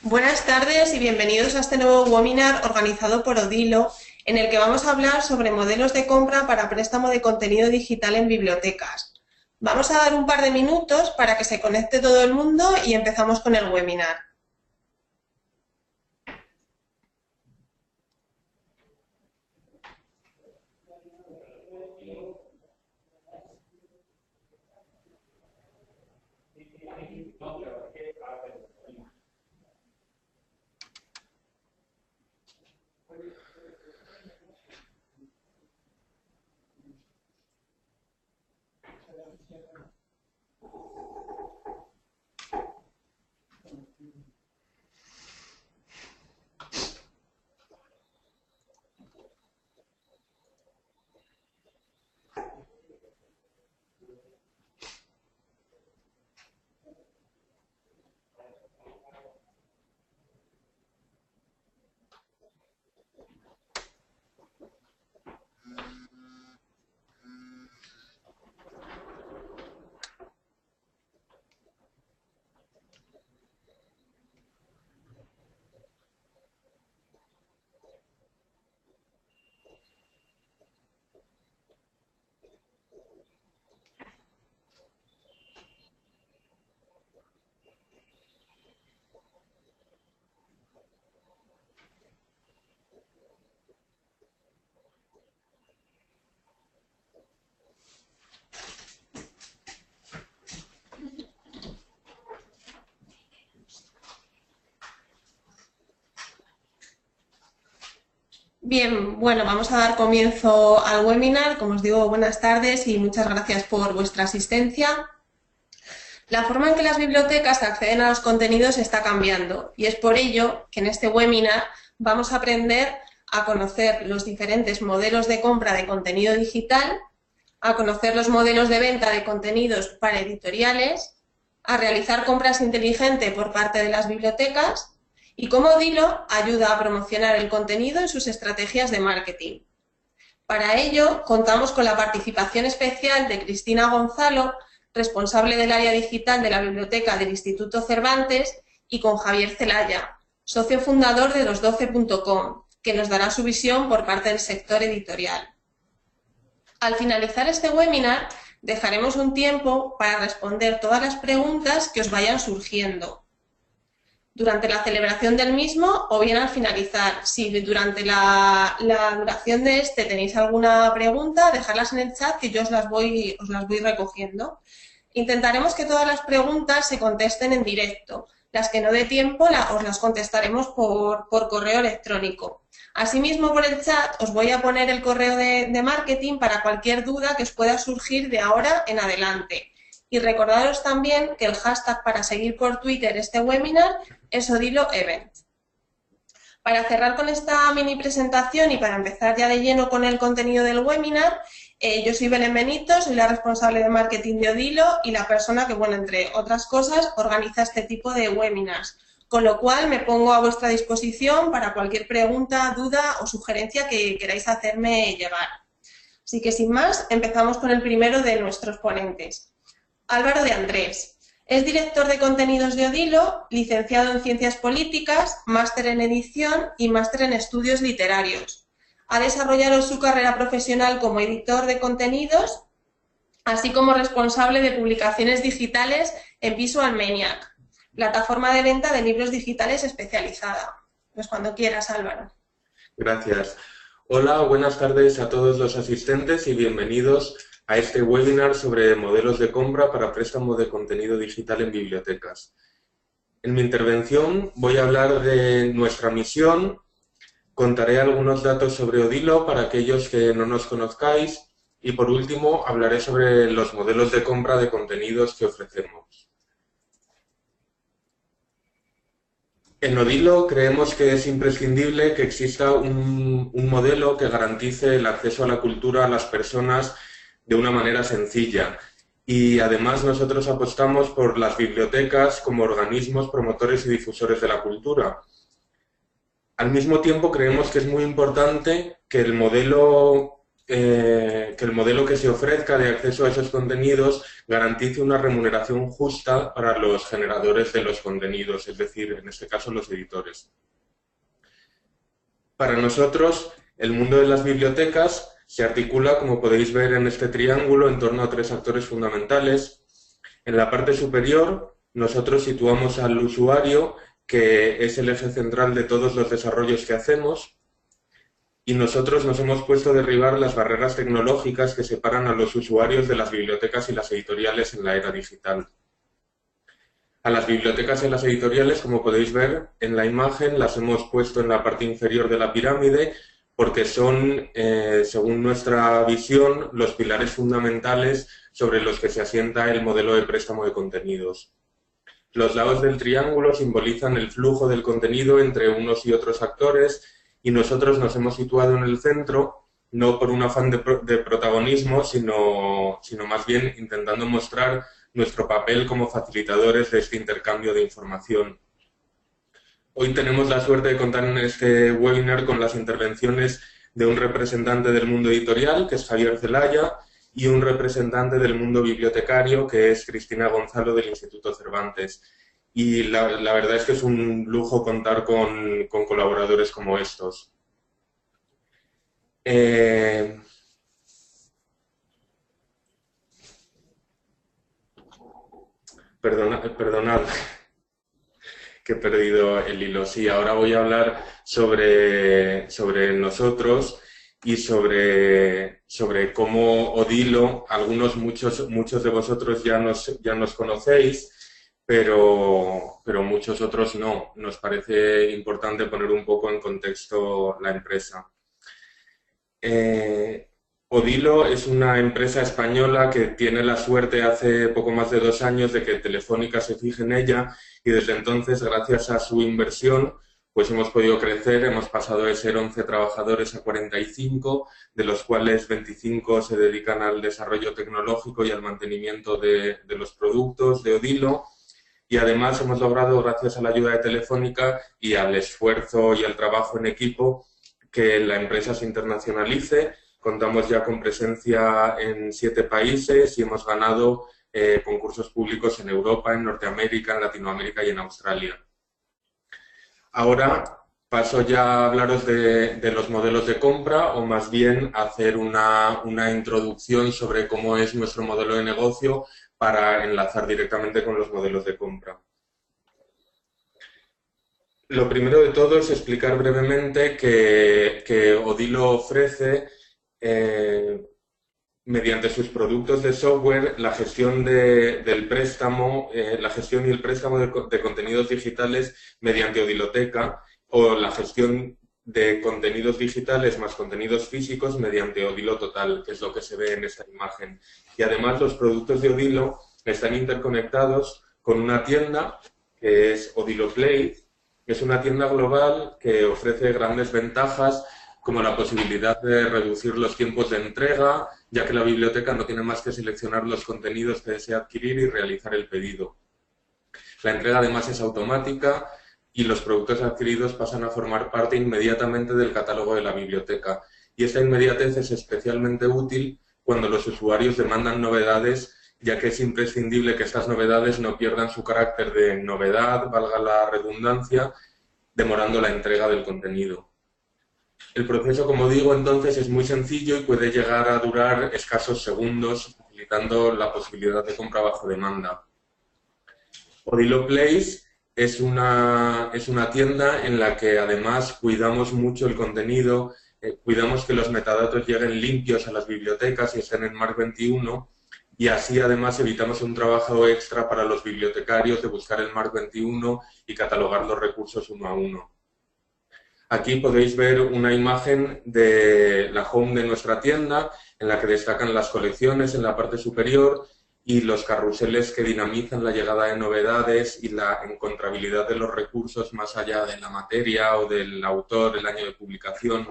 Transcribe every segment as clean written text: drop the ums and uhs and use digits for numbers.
Buenas tardes y bienvenidos a este nuevo webinar organizado por Odilo, en el que vamos a hablar sobre modelos de compra para préstamo de contenido digital en bibliotecas. Vamos a dar un par de minutos para que se conecte todo el mundo y empezamos con el webinar. Bien, bueno, vamos a dar comienzo al webinar. Como os digo, buenas tardes y muchas gracias por vuestra asistencia. La forma en que las bibliotecas acceden a los contenidos está cambiando y es por ello que en este webinar vamos a aprender a conocer los diferentes modelos de compra de contenido digital, a conocer los modelos de venta de contenidos para editoriales, a realizar compras inteligentes por parte de las bibliotecas y cómo Odilo ayuda a promocionar el contenido en sus estrategias de marketing. Para ello, contamos con la participación especial de Cristina Gonzalo, responsable del área digital de la biblioteca del Instituto Cervantes, y con Javier Celaya, socio fundador de los12.com, que nos dará su visión por parte del sector editorial. Al finalizar este webinar, dejaremos un tiempo para responder todas las preguntas que os vayan surgiendo durante la celebración del mismo o bien al finalizar. Si durante la duración de este tenéis alguna pregunta, dejadlas en el chat que yo os las voy recogiendo. Intentaremos que todas las preguntas se contesten en directo. Las que no dé tiempo os las contestaremos por correo electrónico. Asimismo, por el chat os voy a poner el correo de marketing para cualquier duda que os pueda surgir de ahora en adelante. Y recordaros también que el hashtag para seguir por Twitter este webinar es Odilo Event. Para cerrar con esta mini presentación y para empezar ya de lleno con el contenido del webinar, yo soy Belén Benito, soy la responsable de marketing de Odilo y la persona que, bueno, entre otras cosas, organiza este tipo de webinars. Con lo cual me pongo a vuestra disposición para cualquier pregunta, duda o sugerencia que queráis hacerme llegar. Así que sin más, empezamos con el primero de nuestros ponentes. Álvaro de Andrés. Es director de contenidos de Odilo, licenciado en Ciencias Políticas, máster en edición y máster en estudios literarios. Ha desarrollado su carrera profesional como editor de contenidos, así como responsable de publicaciones digitales en Visual Maniac, plataforma de venta de libros digitales especializada. Pues cuando quieras, Álvaro. Gracias. Hola, buenas tardes a todos los asistentes y bienvenidos a este webinar sobre modelos de compra para préstamo de contenido digital en bibliotecas. En mi intervención voy a hablar de nuestra misión, contaré algunos datos sobre Odilo para aquellos que no nos conozcáis y por último hablaré sobre los modelos de compra de contenidos que ofrecemos. En Odilo creemos que es imprescindible que exista un modelo que garantice el acceso a la cultura a las personas de una manera sencilla. Y además nosotros apostamos por las bibliotecas como organismos promotores y difusores de la cultura. Al mismo tiempo creemos que es muy importante que el modelo que el modelo que se ofrezca de acceso a esos contenidos garantice una remuneración justa para los generadores de los contenidos, es decir, en este caso los editores. Para nosotros, el mundo de las bibliotecas se articula, como podéis ver en este triángulo, en torno a tres actores fundamentales. En la parte superior, nosotros situamos al usuario, que es el eje central de todos los desarrollos que hacemos, y nosotros nos hemos puesto a derribar las barreras tecnológicas que separan a los usuarios de las bibliotecas y las editoriales en la era digital. A las bibliotecas y las editoriales, como podéis ver en la imagen, las hemos puesto en la parte inferior de la pirámide porque son, según nuestra visión, los pilares fundamentales sobre los que se asienta el modelo de préstamo de contenidos. Los lados del triángulo simbolizan el flujo del contenido entre unos y otros actores, y nosotros nos hemos situado en el centro, no por un afán de protagonismo, sino más bien intentando mostrar nuestro papel como facilitadores de este intercambio de información. Hoy tenemos la suerte de contar en este webinar con las intervenciones de un representante del mundo editorial, que es Javier Zelaya, y un representante del mundo bibliotecario, que es Cristina Gonzalo del Instituto Cervantes. Y la verdad es que es un lujo contar con colaboradores como estos. Perdonad que he perdido el hilo. Sí, ahora voy a hablar sobre nosotros y sobre cómo Odilo, muchos de vosotros ya nos conocéis, pero muchos otros no. Nos parece importante poner un poco en contexto la empresa. Odilo es una empresa española que tiene la suerte hace poco más de 2 años de que Telefónica se fije en ella, y desde entonces, gracias a su inversión, pues hemos podido crecer. Hemos pasado de ser 11 trabajadores a 45, de los cuales 25 se dedican al desarrollo tecnológico y al mantenimiento de los productos de Odilo. Y además hemos logrado, gracias a la ayuda de Telefónica y al esfuerzo y al trabajo en equipo, que la empresa se internacionalice. Contamos ya con presencia en 7 países y hemos ganado concursos públicos en Europa, en Norteamérica, en Latinoamérica y en Australia. Ahora paso ya a hablaros de los modelos de compra, o más bien hacer una introducción sobre cómo es nuestro modelo de negocio para enlazar directamente con los modelos de compra. Lo primero de todo es explicar brevemente que Odilo ofrece, mediante sus productos de software, la gestión del préstamo, la gestión y el préstamo de contenidos digitales mediante Odiloteca, o la gestión de contenidos digitales más contenidos físicos mediante Odilo Total, que es lo que se ve en esta imagen. Y además los productos de Odilo están interconectados con una tienda que es Odilo Play. Es una tienda global que ofrece grandes ventajas, como la posibilidad de reducir los tiempos de entrega, ya que la biblioteca no tiene más que seleccionar los contenidos que desea adquirir y realizar el pedido. La entrega además es automática y los productos adquiridos pasan a formar parte inmediatamente del catálogo de la biblioteca. Y esta inmediatez es especialmente útil cuando los usuarios demandan novedades, ya que es imprescindible que estas novedades no pierdan su carácter de novedad, valga la redundancia, demorando la entrega del contenido. El proceso, como digo, entonces es muy sencillo y puede llegar a durar escasos segundos, facilitando la posibilidad de compra bajo demanda. Odilo Place es una tienda en la que además cuidamos mucho el contenido, cuidamos que los metadatos lleguen limpios a las bibliotecas y estén en MARC 21, y así además evitamos un trabajo extra para los bibliotecarios de buscar el MARC 21 y catalogar los recursos uno a uno. Aquí podéis ver una imagen de la home de nuestra tienda, en la que destacan las colecciones en la parte superior y los carruseles que dinamizan la llegada de novedades y la encontrabilidad de los recursos más allá de la materia o del autor, el año de publicación.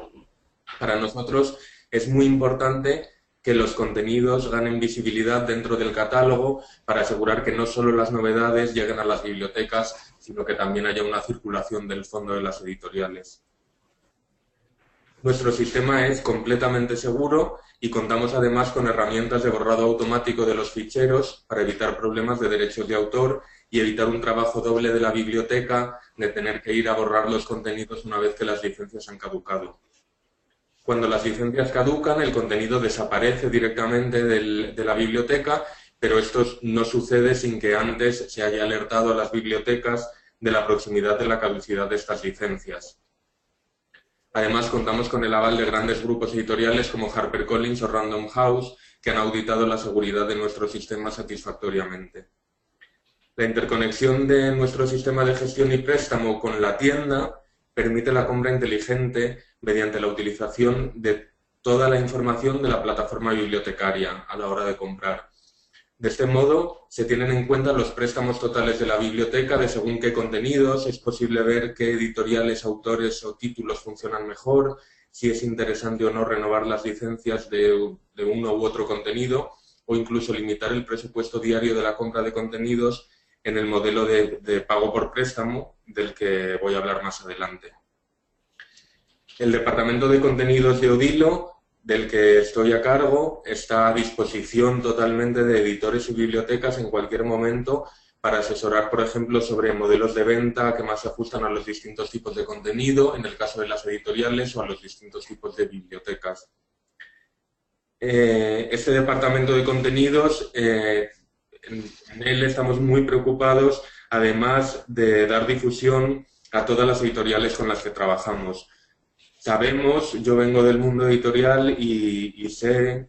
Para nosotros es muy importante que los contenidos ganen visibilidad dentro del catálogo para asegurar que no solo las novedades lleguen a las bibliotecas, sino que también haya una circulación del fondo de las editoriales. Nuestro sistema es completamente seguro y contamos además con herramientas de borrado automático de los ficheros para evitar problemas de derechos de autor y evitar un trabajo doble de la biblioteca de tener que ir a borrar los contenidos una vez que las licencias han caducado. Cuando las licencias caducan, el contenido desaparece directamente de la biblioteca, pero esto no sucede sin que antes se haya alertado a las bibliotecas de la proximidad de la caducidad de estas licencias. Además, contamos con el aval de grandes grupos editoriales como HarperCollins o Random House, que han auditado la seguridad de nuestro sistema satisfactoriamente. La interconexión de nuestro sistema de gestión y préstamo con la tienda permite la compra inteligente mediante la utilización de toda la información de la plataforma bibliotecaria a la hora de comprar. De este modo, se tienen en cuenta los préstamos totales de la biblioteca de según qué contenidos, es posible ver qué editoriales, autores o títulos funcionan mejor, si es interesante o no renovar las licencias de uno u otro contenido, o incluso limitar el presupuesto diario de la compra de contenidos en el modelo de pago por préstamo, del que voy a hablar más adelante. El Departamento de Contenidos de Odilo, del que estoy a cargo, está a disposición totalmente de editores y bibliotecas en cualquier momento para asesorar, por ejemplo, sobre modelos de venta que más se ajustan a los distintos tipos de contenido, en el caso de las editoriales, o a los distintos tipos de bibliotecas. Este Departamento de Contenidos, en él estamos muy preocupados, además de dar difusión a todas las editoriales con las que trabajamos. Sabemos, yo vengo del mundo editorial y sé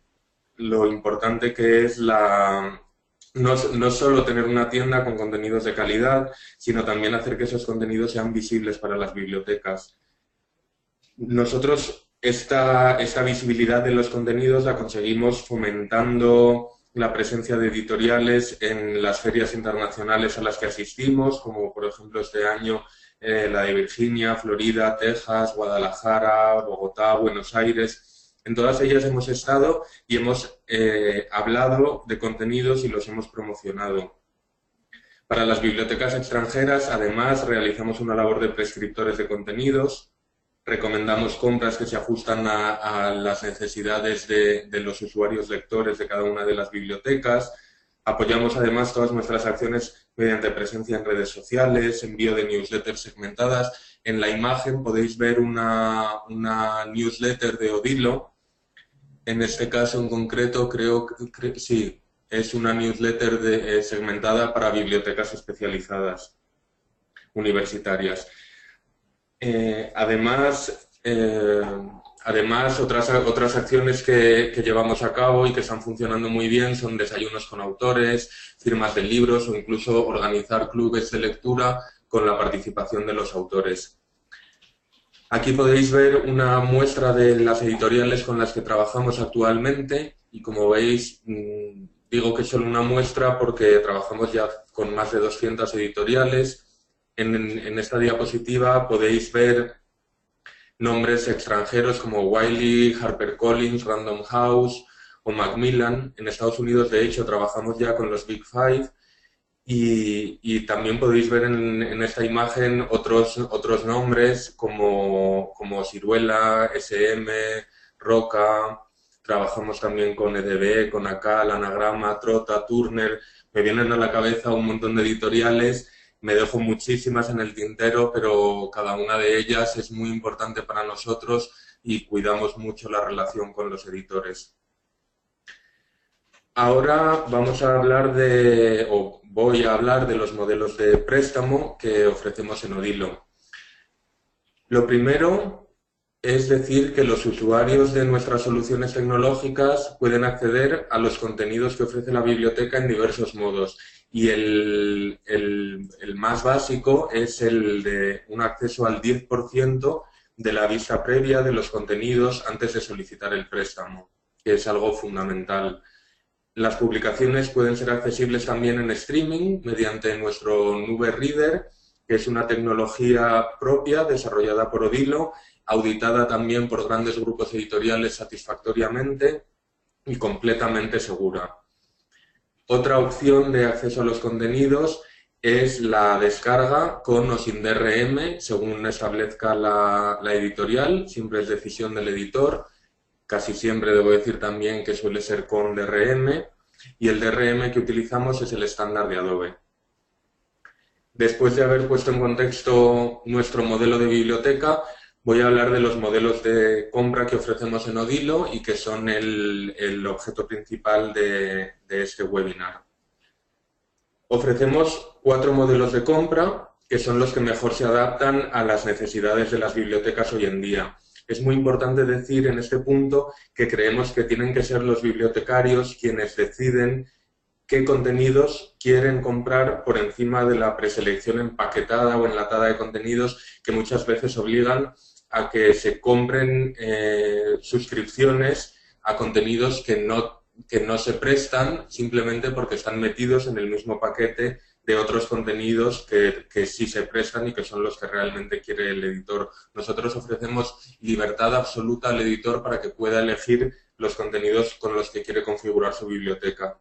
lo importante que es no solo tener una tienda con contenidos de calidad, sino también hacer que esos contenidos sean visibles para las bibliotecas. Nosotros esta visibilidad de los contenidos la conseguimos fomentando la presencia de editoriales en las ferias internacionales a las que asistimos, como por ejemplo este año la de Virginia, Florida, Texas, Guadalajara, Bogotá, Buenos Aires. En todas ellas hemos estado y hemos hablado de contenidos y los hemos promocionado. Para las bibliotecas extranjeras, además, realizamos una labor de prescriptores de contenidos, recomendamos compras que se ajustan a las necesidades de los usuarios lectores de cada una de las bibliotecas. Apoyamos además todas nuestras acciones mediante presencia en redes sociales, envío de newsletters segmentadas. En la imagen podéis ver una newsletter de Odilo. En este caso en concreto creo que sí, es una newsletter segmentada para bibliotecas especializadas universitarias. Además, otras acciones que llevamos a cabo y que están funcionando muy bien son desayunos con autores, firmas de libros o incluso organizar clubes de lectura con la participación de los autores. Aquí podéis ver una muestra de las editoriales con las que trabajamos actualmente y, como veis, digo que es solo una muestra porque trabajamos ya con más de 200 editoriales. En esta diapositiva podéis ver nombres extranjeros como Wiley, HarperCollins, Random House o Macmillan. En Estados Unidos, de hecho, trabajamos ya con los Big Five y también podéis ver en esta imagen otros nombres como Ciruela, SM, Roca. Trabajamos también con EDB, con ACAL, Anagrama, Trota, Turner. Me vienen a la cabeza un montón de editoriales. Me dejo muchísimas en el tintero, pero cada una de ellas es muy importante para nosotros y cuidamos mucho la relación con los editores. Ahora voy a hablar de los modelos de préstamo que ofrecemos en Odilo. Lo primero es decir que los usuarios de nuestras soluciones tecnológicas pueden acceder a los contenidos que ofrece la biblioteca en diversos modos. Y el más básico es el de un acceso al 10% de la vista previa de los contenidos antes de solicitar el préstamo, que es algo fundamental. Las publicaciones pueden ser accesibles también en streaming mediante nuestro Nube Reader, que es una tecnología propia desarrollada por Odilo, auditada también por grandes grupos editoriales satisfactoriamente y completamente segura. Otra opción de acceso a los contenidos es la descarga con o sin DRM, según establezca la editorial, siempre es decisión del editor. Casi siempre debo decir también que suele ser con DRM, y el DRM que utilizamos es el estándar de Adobe. Después de haber puesto en contexto nuestro modelo de biblioteca, voy a hablar de los modelos de compra que ofrecemos en Odilo y que son el objeto principal de este webinar. Ofrecemos 4 modelos de compra que son los que mejor se adaptan a las necesidades de las bibliotecas hoy en día. Es muy importante decir en este punto que creemos que tienen que ser los bibliotecarios quienes deciden qué contenidos quieren comprar por encima de la preselección empaquetada o enlatada de contenidos que muchas veces obligan a que se compren suscripciones a contenidos que no se prestan simplemente porque están metidos en el mismo paquete de otros contenidos que sí se prestan y que son los que realmente quiere el editor. Nosotros ofrecemos libertad absoluta al editor para que pueda elegir los contenidos con los que quiere configurar su biblioteca.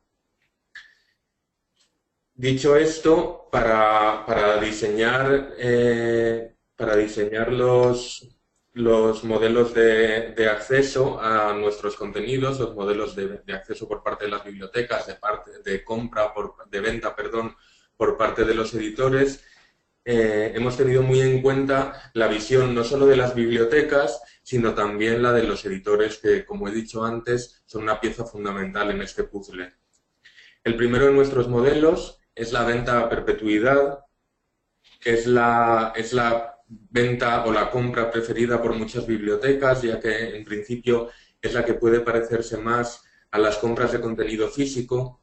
Dicho esto, para diseñar los modelos de acceso a nuestros contenidos, los modelos de acceso por parte de las bibliotecas, de venta, por parte de los editores, hemos tenido muy en cuenta la visión no solo de las bibliotecas, sino también la de los editores, que, como he dicho antes, son una pieza fundamental en este puzzle. El primero de nuestros modelos es la venta a perpetuidad, que es la venta o la compra preferida por muchas bibliotecas, ya que en principio es la que puede parecerse más a las compras de contenido físico.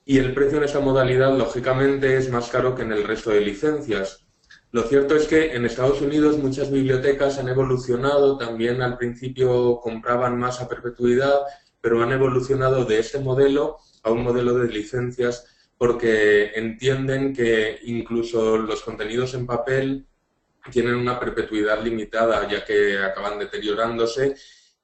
Y el precio en esta modalidad, lógicamente, es más caro que en el resto de licencias. Lo cierto es que en Estados Unidos muchas bibliotecas han evolucionado, también al principio compraban más a perpetuidad, pero han evolucionado de este modelo a un modelo de licencias porque entienden que incluso los contenidos en papel tienen una perpetuidad limitada, ya que acaban deteriorándose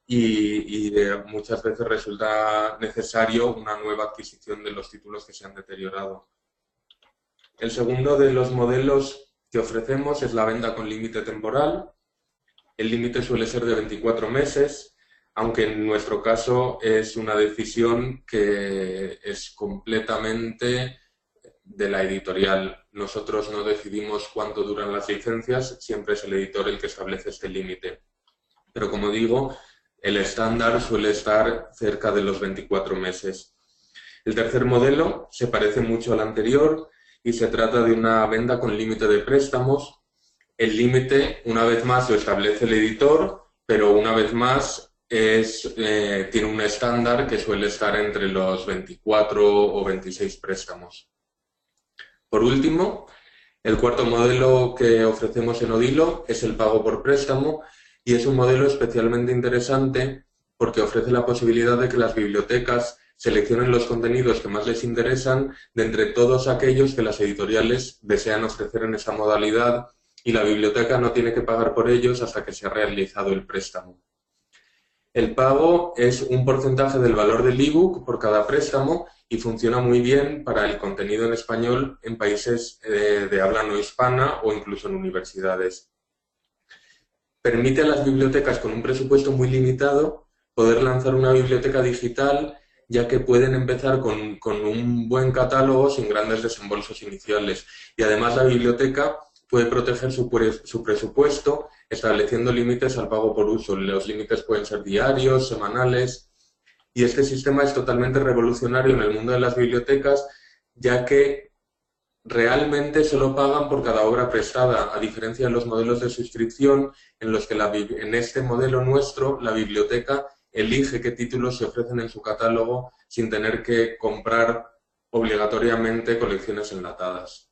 y muchas veces resulta necesario una nueva adquisición de los títulos que se han deteriorado. El segundo de los modelos que ofrecemos es la venta con límite temporal. El límite suele ser de 24 meses, aunque en nuestro caso es una decisión que es completamente de la editorial. Nosotros no decidimos cuánto duran las licencias, siempre es el editor el que establece este límite. Pero como digo, el estándar suele estar cerca de los 24 meses. El tercer modelo se parece mucho al anterior y se trata de una venta con límite de préstamos. El límite, una vez más, lo establece el editor, pero una vez más tiene un estándar que suele estar entre los 24 o 26 préstamos. Por último, el cuarto modelo que ofrecemos en Odilo es el pago por préstamo y es un modelo especialmente interesante porque ofrece la posibilidad de que las bibliotecas seleccionen los contenidos que más les interesan de entre todos aquellos que las editoriales desean ofrecer en esa modalidad y la biblioteca no tiene que pagar por ellos hasta que se ha realizado el préstamo. El pago es un porcentaje del valor del ebook por cada préstamo y funciona muy bien para el contenido en español en países de habla no hispana o incluso en universidades. Permite a las bibliotecas con un presupuesto muy limitado poder lanzar una biblioteca digital, ya que pueden empezar con un buen catálogo sin grandes desembolsos iniciales. Y además la biblioteca puede proteger su presupuesto estableciendo límites al pago por uso. Los límites pueden ser diarios, semanales, y este sistema es totalmente revolucionario en el mundo de las bibliotecas, ya que realmente solo pagan por cada obra prestada, a diferencia de los modelos de suscripción en los que en este modelo nuestro la biblioteca elige qué títulos se ofrecen en su catálogo sin tener que comprar obligatoriamente colecciones enlatadas.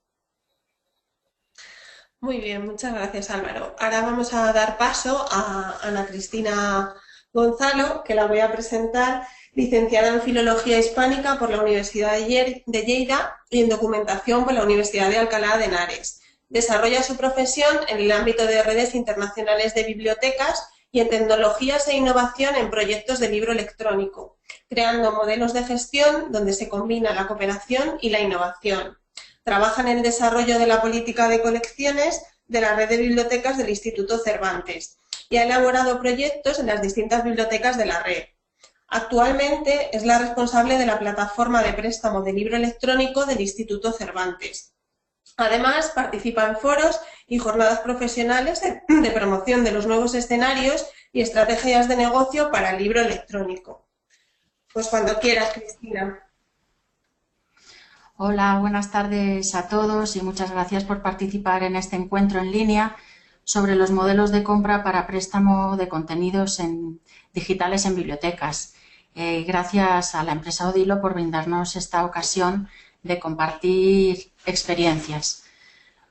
Muy bien, muchas gracias, Álvaro. Ahora vamos a dar paso a Ana Cristina Gonzalo, que la voy a presentar, licenciada en Filología Hispánica por la Universidad de Lleida y en Documentación por la Universidad de Alcalá de Henares. Desarrolla su profesión en el ámbito de redes internacionales de bibliotecas y en tecnologías e innovación en proyectos de libro electrónico, creando modelos de gestión donde se combina la cooperación y la innovación. Trabaja en el desarrollo de la política de colecciones de la red de bibliotecas del Instituto Cervantes y ha elaborado proyectos en las distintas bibliotecas de la red. Actualmente es la responsable de la plataforma de préstamo de libro electrónico del Instituto Cervantes. Además, participa en foros y jornadas profesionales de promoción de los nuevos escenarios y estrategias de negocio para el libro electrónico. Pues cuando quieras, Cristina. Hola, buenas tardes a todos y muchas gracias por participar en este encuentro en línea sobre los modelos de compra para préstamo de contenidos digitales en bibliotecas. Gracias a la empresa Odilo por brindarnos esta ocasión de compartir experiencias.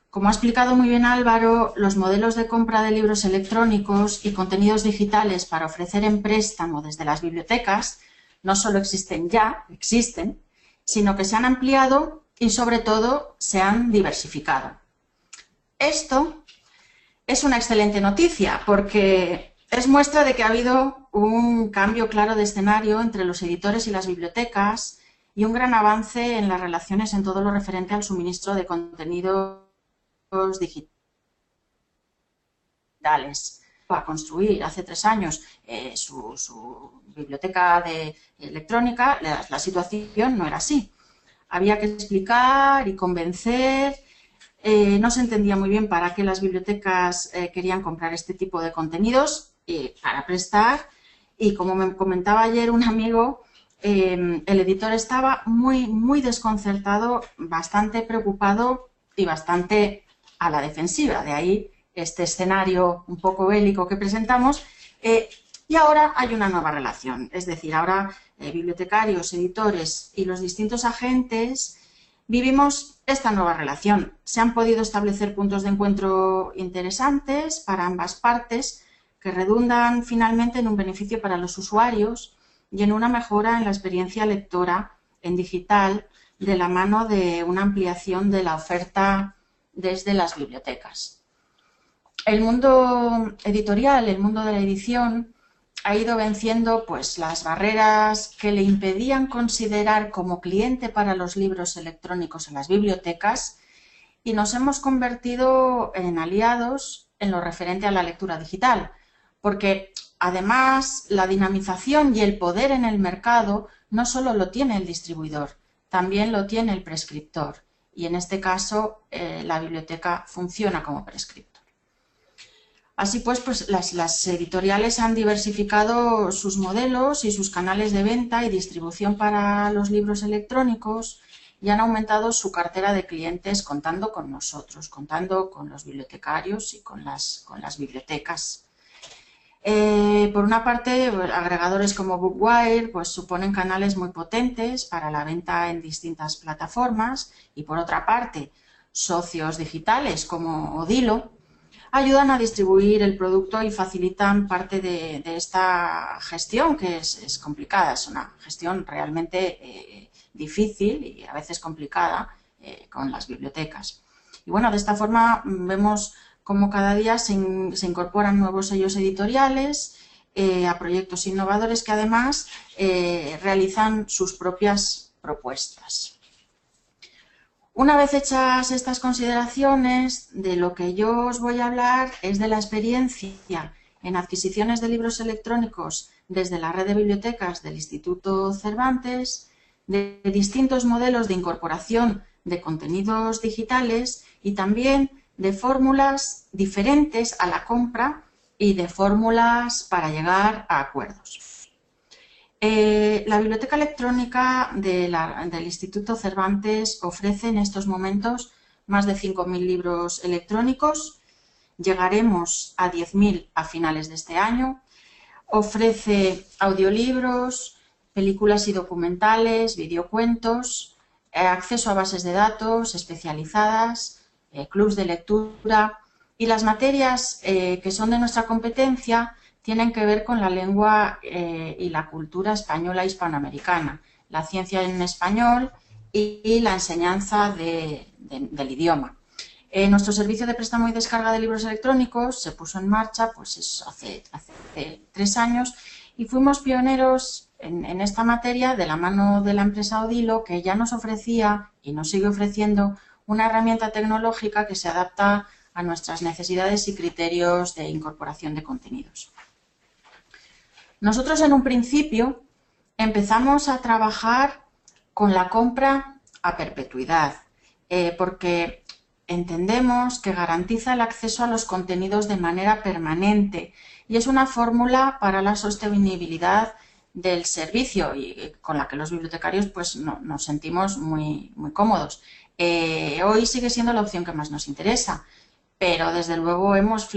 Como ha explicado muy bien Álvaro, los modelos de compra de libros electrónicos y contenidos digitales para ofrecer en préstamo desde las bibliotecas no solo existen, sino que se han ampliado y sobre todo se han diversificado. Esto es una excelente noticia porque es muestra de que ha habido un cambio claro de escenario entre los editores y las bibliotecas y un gran avance en las relaciones en todo lo referente al suministro de contenidos digitales. A construir hace 3 años su biblioteca electrónica, la situación no era así. Había que explicar y convencer, no se entendía muy bien para qué las bibliotecas querían comprar este tipo de contenidos para prestar, y como me comentaba ayer un amigo, el editor estaba muy desconcertado, bastante preocupado y bastante a la defensiva. De ahí este escenario un poco bélico que presentamos, y ahora hay una nueva relación, es decir, ahora bibliotecarios, editores y los distintos agentes vivimos esta nueva relación. Se han podido establecer puntos de encuentro interesantes para ambas partes que redundan finalmente en un beneficio para los usuarios y en una mejora en la experiencia lectora en digital de la mano de una ampliación de la oferta desde las bibliotecas. El mundo editorial, el mundo de la edición, ha ido venciendo pues, las barreras que le impedían considerar como cliente para los libros electrónicos en las bibliotecas, y nos hemos convertido en aliados en lo referente a la lectura digital, porque además la dinamización y el poder en el mercado no solo lo tiene el distribuidor, también lo tiene el prescriptor, y en este caso la biblioteca funciona como prescriptor. Así pues las editoriales han diversificado sus modelos y sus canales de venta y distribución para los libros electrónicos y han aumentado su cartera de clientes contando con nosotros, contando con los bibliotecarios y con las bibliotecas. Por una parte, agregadores como Bookwire pues, suponen canales muy potentes para la venta en distintas plataformas, y por otra parte, socios digitales como Odilo ayudan a distribuir el producto y facilitan parte de esta gestión, que es complicada, es una gestión realmente difícil y a veces complicada con las bibliotecas. Y bueno, de esta forma vemos cómo cada día se incorporan nuevos sellos editoriales a proyectos innovadores que además realizan sus propias propuestas. Una vez hechas estas consideraciones, de lo que yo os voy a hablar es de la experiencia en adquisiciones de libros electrónicos desde la red de bibliotecas del Instituto Cervantes, de distintos modelos de incorporación de contenidos digitales y también de fórmulas diferentes a la compra y de fórmulas para llegar a acuerdos. La biblioteca electrónica del Instituto Cervantes ofrece en estos momentos más de 5.000 libros electrónicos, llegaremos a 10.000 a finales de este año, ofrece audiolibros, películas y documentales, videocuentos, acceso a bases de datos especializadas, clubs de lectura, y las materias que son de nuestra competencia tienen que ver con la lengua y la cultura española e hispanoamericana, la ciencia en español y la enseñanza del idioma. Nuestro servicio de préstamo y descarga de libros electrónicos se puso en marcha pues hace 3 años y fuimos pioneros en esta materia de la mano de la empresa Odilo, que ya nos ofrecía y nos sigue ofreciendo una herramienta tecnológica que se adapta a nuestras necesidades y criterios de incorporación de contenidos. Nosotros en un principio empezamos a trabajar con la compra a perpetuidad, porque entendemos que garantiza el acceso a los contenidos de manera permanente y es una fórmula para la sostenibilidad del servicio y con la que los bibliotecarios pues, nos sentimos muy cómodos. Hoy sigue siendo la opción que más nos interesa, pero desde luego hemos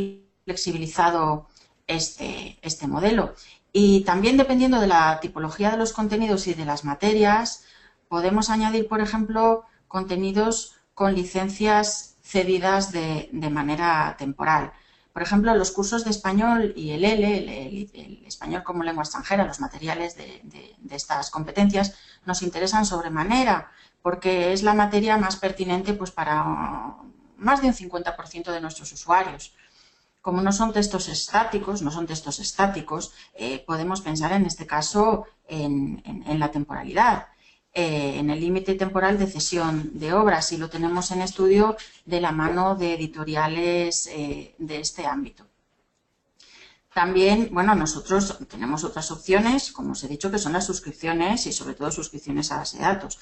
flexibilizado este modelo. Y también dependiendo de la tipología de los contenidos y de las materias, podemos añadir, por ejemplo, contenidos con licencias cedidas de manera temporal. Por ejemplo, los cursos de español y el español como lengua extranjera, los materiales de estas competencias, nos interesan sobremanera porque es la materia más pertinente pues, para más de un 50% de nuestros usuarios. Como no son textos estáticos, podemos pensar en este caso en la temporalidad, en el límite temporal de cesión de obras y lo tenemos en estudio de la mano de editoriales de este ámbito. También, bueno, nosotros tenemos otras opciones, como os he dicho, que son las suscripciones y sobre todo suscripciones a base de datos.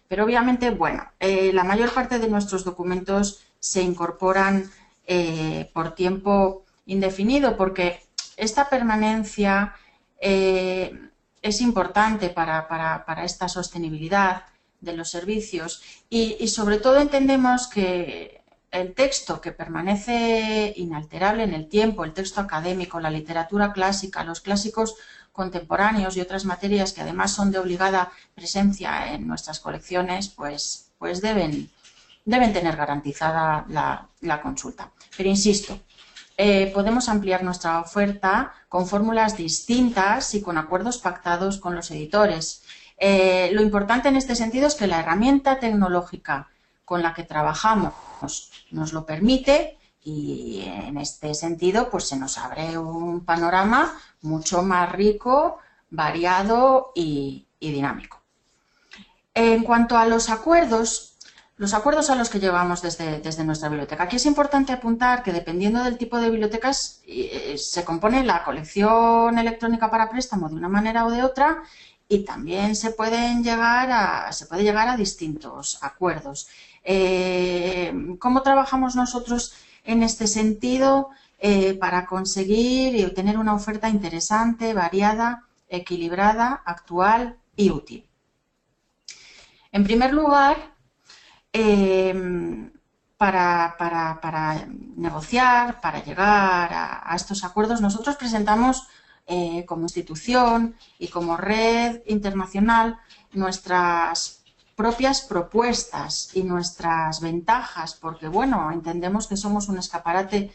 Pero obviamente, bueno, la mayor parte de nuestros documentos se incorporan por tiempo indefinido porque esta permanencia es importante para esta sostenibilidad de los servicios y sobre todo entendemos que el texto que permanece inalterable en el tiempo, el texto académico, la literatura clásica, los clásicos contemporáneos y otras materias que además son de obligada presencia en nuestras colecciones, pues deben tener garantizada la consulta. Pero insisto, podemos ampliar nuestra oferta con fórmulas distintas y con acuerdos pactados con los editores. Lo importante en este sentido es que la herramienta tecnológica con la que trabajamos nos lo permite y en este sentido pues se nos abre un panorama mucho más rico, variado y dinámico. En cuanto a los acuerdos a los que llevamos desde nuestra biblioteca. Aquí es importante apuntar que dependiendo del tipo de bibliotecas se compone la colección electrónica para préstamo de una manera o de otra y también se puede llegar a distintos acuerdos. ¿Cómo trabajamos nosotros en este sentido para conseguir y obtener una oferta interesante, variada, equilibrada, actual y útil? En primer lugar, para negociar, para llegar a estos acuerdos, nosotros presentamos como institución y como red internacional nuestras propias propuestas y nuestras ventajas, porque bueno, entendemos que somos un escaparate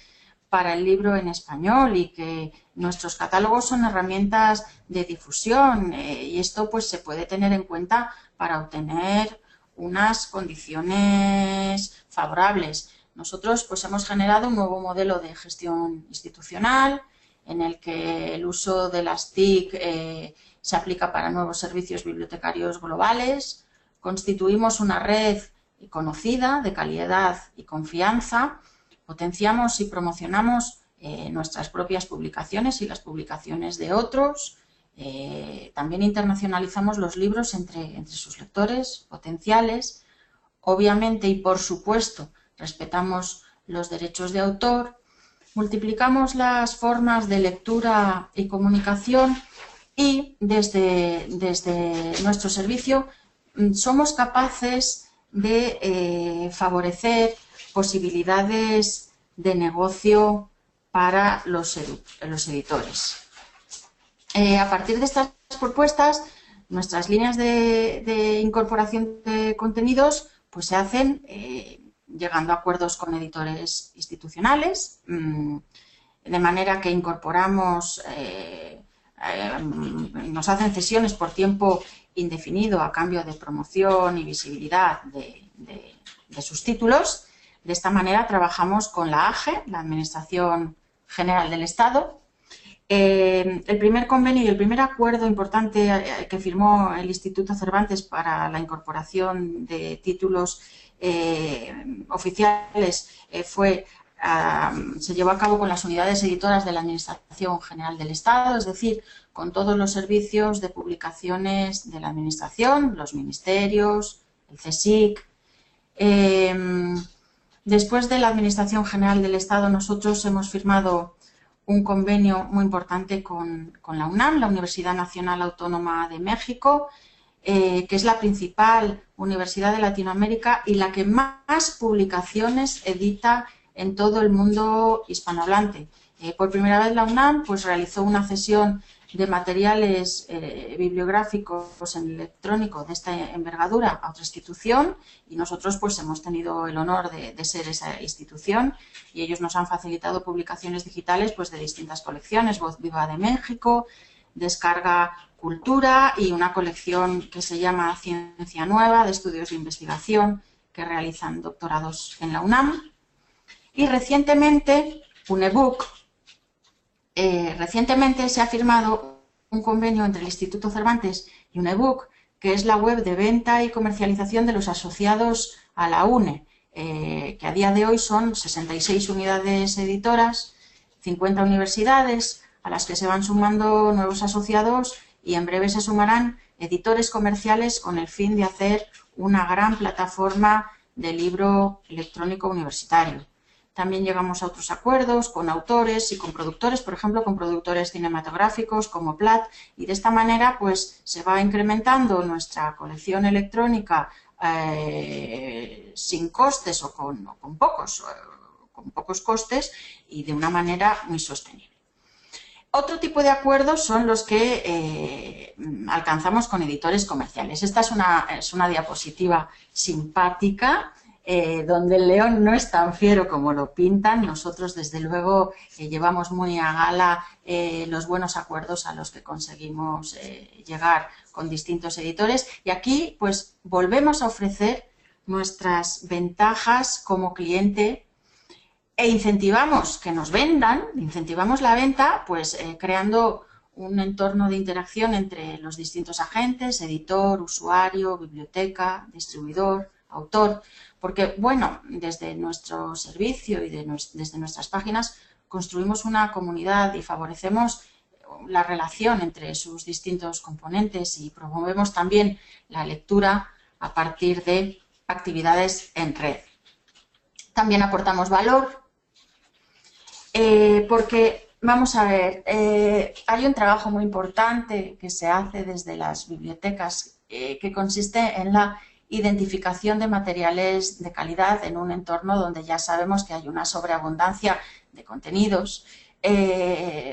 para el libro en español y que nuestros catálogos son herramientas de difusión y esto pues se puede tener en cuenta para obtener unas condiciones favorables. Nosotros pues hemos generado un nuevo modelo de gestión institucional en el que el uso de las TIC se aplica para nuevos servicios bibliotecarios globales. Constituimos una red conocida, de calidad y confianza. Potenciamos y promocionamos nuestras propias publicaciones y las publicaciones de otros. También internacionalizamos los libros entre sus lectores potenciales. Obviamente y por supuesto respetamos los derechos de autor. Multiplicamos las formas de lectura y comunicación y desde nuestro servicio somos capaces de favorecer posibilidades de negocio para los editores. A partir de estas propuestas, nuestras líneas de incorporación de contenidos pues se hacen llegando a acuerdos con editores institucionales, de manera que incorporamos, nos hacen cesiones por tiempo indefinido a cambio de promoción y visibilidad de sus títulos. De esta manera trabajamos con la AGE, la Administración General del Estado. El primer convenio y el primer acuerdo importante que firmó el Instituto Cervantes para la incorporación de títulos oficiales se llevó a cabo con las unidades editoras de la Administración General del Estado, es decir, con todos los servicios de publicaciones de la Administración, los ministerios, el CSIC. Después de la Administración General del Estado, nosotros hemos firmado un convenio muy importante con la UNAM, la Universidad Nacional Autónoma de México, que es la principal universidad de Latinoamérica y la que más publicaciones edita en todo el mundo hispanohablante. Por primera vez la UNAM pues, realizó una cesión de materiales bibliográficos en electrónico de esta envergadura a otra institución y nosotros pues hemos tenido el honor de ser esa institución y ellos nos han facilitado publicaciones digitales pues de distintas colecciones, Voz Viva de México, Descarga Cultura y una colección que se llama Ciencia Nueva de estudios de investigación que realizan doctorados en la UNAM. Y recientemente, un ebook. Recientemente se ha firmado un convenio entre el Instituto Cervantes y un ebook, que es la web de venta y comercialización de los asociados a la UNE, que a día de hoy son 66 unidades editoras, 50 universidades, a las que se van sumando nuevos asociados y en breve se sumarán editores comerciales con el fin de hacer una gran plataforma de libro electrónico universitario. También llegamos a otros acuerdos con autores y con productores, por ejemplo, con productores cinematográficos como PLAT, y de esta manera pues se va incrementando nuestra colección electrónica sin costes o con pocos costes y de una manera muy sostenible. Otro tipo de acuerdos son los que alcanzamos con editores comerciales. Esta es una diapositiva simpática donde el león no es tan fiero como lo pintan. Nosotros, desde luego, llevamos muy a gala los buenos acuerdos a los que conseguimos llegar con distintos editores. Y aquí, pues, volvemos a ofrecer nuestras ventajas como cliente e incentivamos que nos vendan, incentivamos la venta, pues, creando un entorno de interacción entre los distintos agentes, editor, usuario, biblioteca, distribuidor, autor, porque, bueno, desde nuestro servicio y desde nuestras páginas construimos una comunidad y favorecemos la relación entre sus distintos componentes y promovemos también la lectura a partir de actividades en red. También aportamos valor porque, vamos a ver, hay un trabajo muy importante que se hace desde las bibliotecas que consiste en la identificación de materiales de calidad en un entorno donde ya sabemos que hay una sobreabundancia de contenidos.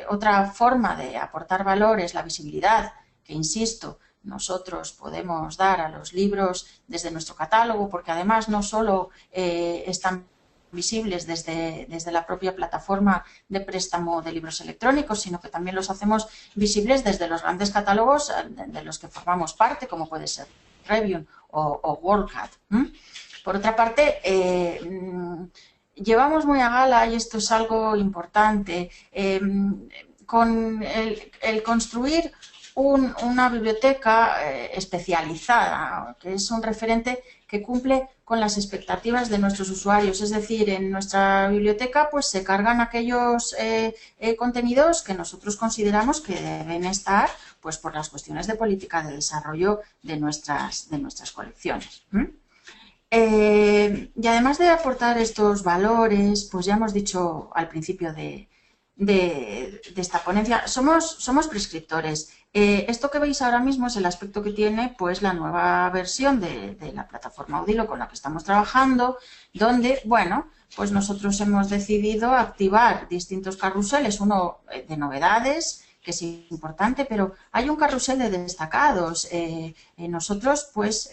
Otra forma de aportar valor es la visibilidad, que, insisto, nosotros podemos dar a los libros desde nuestro catálogo, porque además no solo están visibles desde la propia plataforma de préstamo de libros electrónicos, sino que también los hacemos visibles desde los grandes catálogos de los que formamos parte, como puede ser Revium o WorldCat. Por otra parte, llevamos muy a gala, y esto es algo importante, con el construir una biblioteca especializada, que es un referente que cumple con las expectativas de nuestros usuarios. Es decir, en nuestra biblioteca pues se cargan aquellos contenidos que nosotros consideramos que deben estar pues por las cuestiones de política de desarrollo de nuestras colecciones. Y además de aportar estos valores, pues ya hemos dicho al principio de esta ponencia, somos prescriptores. Esto que veis ahora mismo es el aspecto que tiene pues la nueva versión de la plataforma Audilo con la que estamos trabajando, donde, bueno, pues nosotros hemos decidido activar distintos carruseles, uno de novedades, que es importante, pero hay un carrusel de destacados. Nosotros, pues,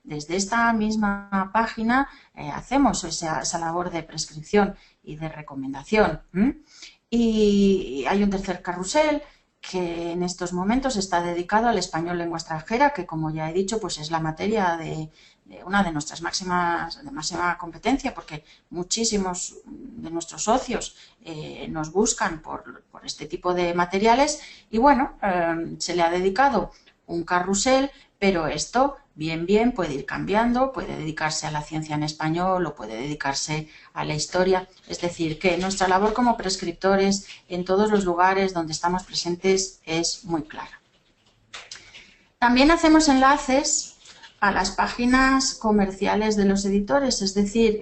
desde esta misma página hacemos esa labor de prescripción y de recomendación. Y hay un tercer carrusel que en estos momentos está dedicado al español lengua extranjera, que, como ya he dicho, pues es la materia de una de nuestras máxima competencia, porque muchísimos de nuestros socios nos buscan por este tipo de materiales y, bueno, se le ha dedicado un carrusel, pero esto bien, puede ir cambiando, puede dedicarse a la ciencia en español o puede dedicarse a la historia. Es decir, que nuestra labor como prescriptores en todos los lugares donde estamos presentes es muy clara. También hacemos enlaces a las páginas comerciales de los editores, es decir,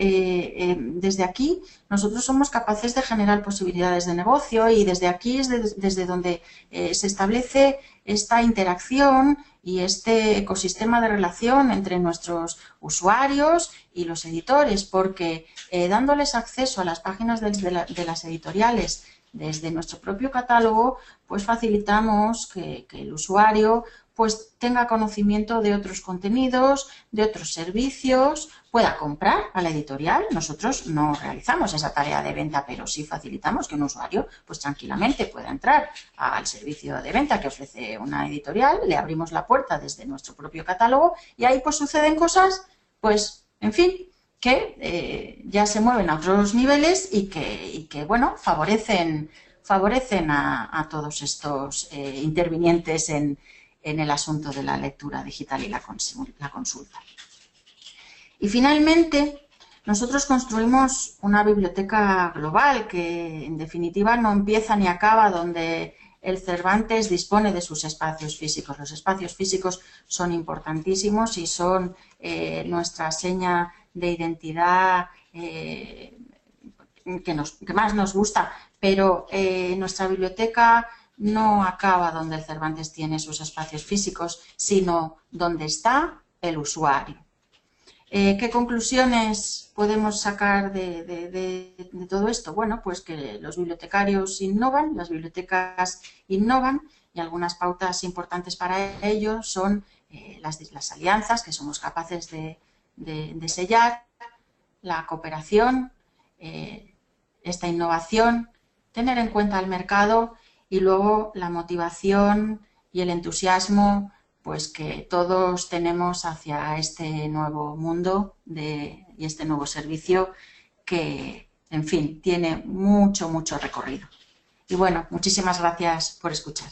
desde aquí nosotros somos capaces de generar posibilidades de negocio y desde aquí es desde donde se establece esta interacción y este ecosistema de relación entre nuestros usuarios y los editores, porque dándoles acceso a las páginas de las editoriales desde nuestro propio catálogo, pues facilitamos que el usuario pues tenga conocimiento de otros contenidos, de otros servicios, pueda comprar a la editorial. Nosotros no realizamos esa tarea de venta, pero sí facilitamos que un usuario pues tranquilamente pueda entrar al servicio de venta que ofrece una editorial, le abrimos la puerta desde nuestro propio catálogo y ahí pues suceden cosas, pues, en fin, que ya se mueven a otros niveles y que bueno, favorecen a todos estos intervinientes en el asunto de la lectura digital y la consulta. Y finalmente, nosotros construimos una biblioteca global que en definitiva no empieza ni acaba donde el Cervantes dispone de sus espacios físicos. Los espacios físicos son importantísimos y son nuestra seña de identidad que más nos gusta, pero nuestra biblioteca no acaba donde el Cervantes tiene sus espacios físicos, sino donde está el usuario. ¿Qué conclusiones podemos sacar de todo esto? Bueno, pues que los bibliotecarios innovan, las bibliotecas innovan y algunas pautas importantes para ello son las alianzas que somos capaces de sellar, la cooperación, esta innovación, tener en cuenta el mercado y luego la motivación y el entusiasmo pues que todos tenemos hacia este nuevo mundo y este nuevo servicio que, en fin, tiene mucho recorrido. Y bueno, muchísimas gracias por escuchar.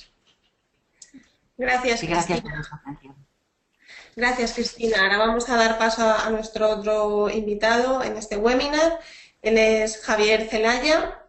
Gracias, y gracias Cristina. por vuestra atención. Gracias, Cristina. Ahora vamos a dar paso a nuestro otro invitado en este webinar. Él es Javier Zelaya.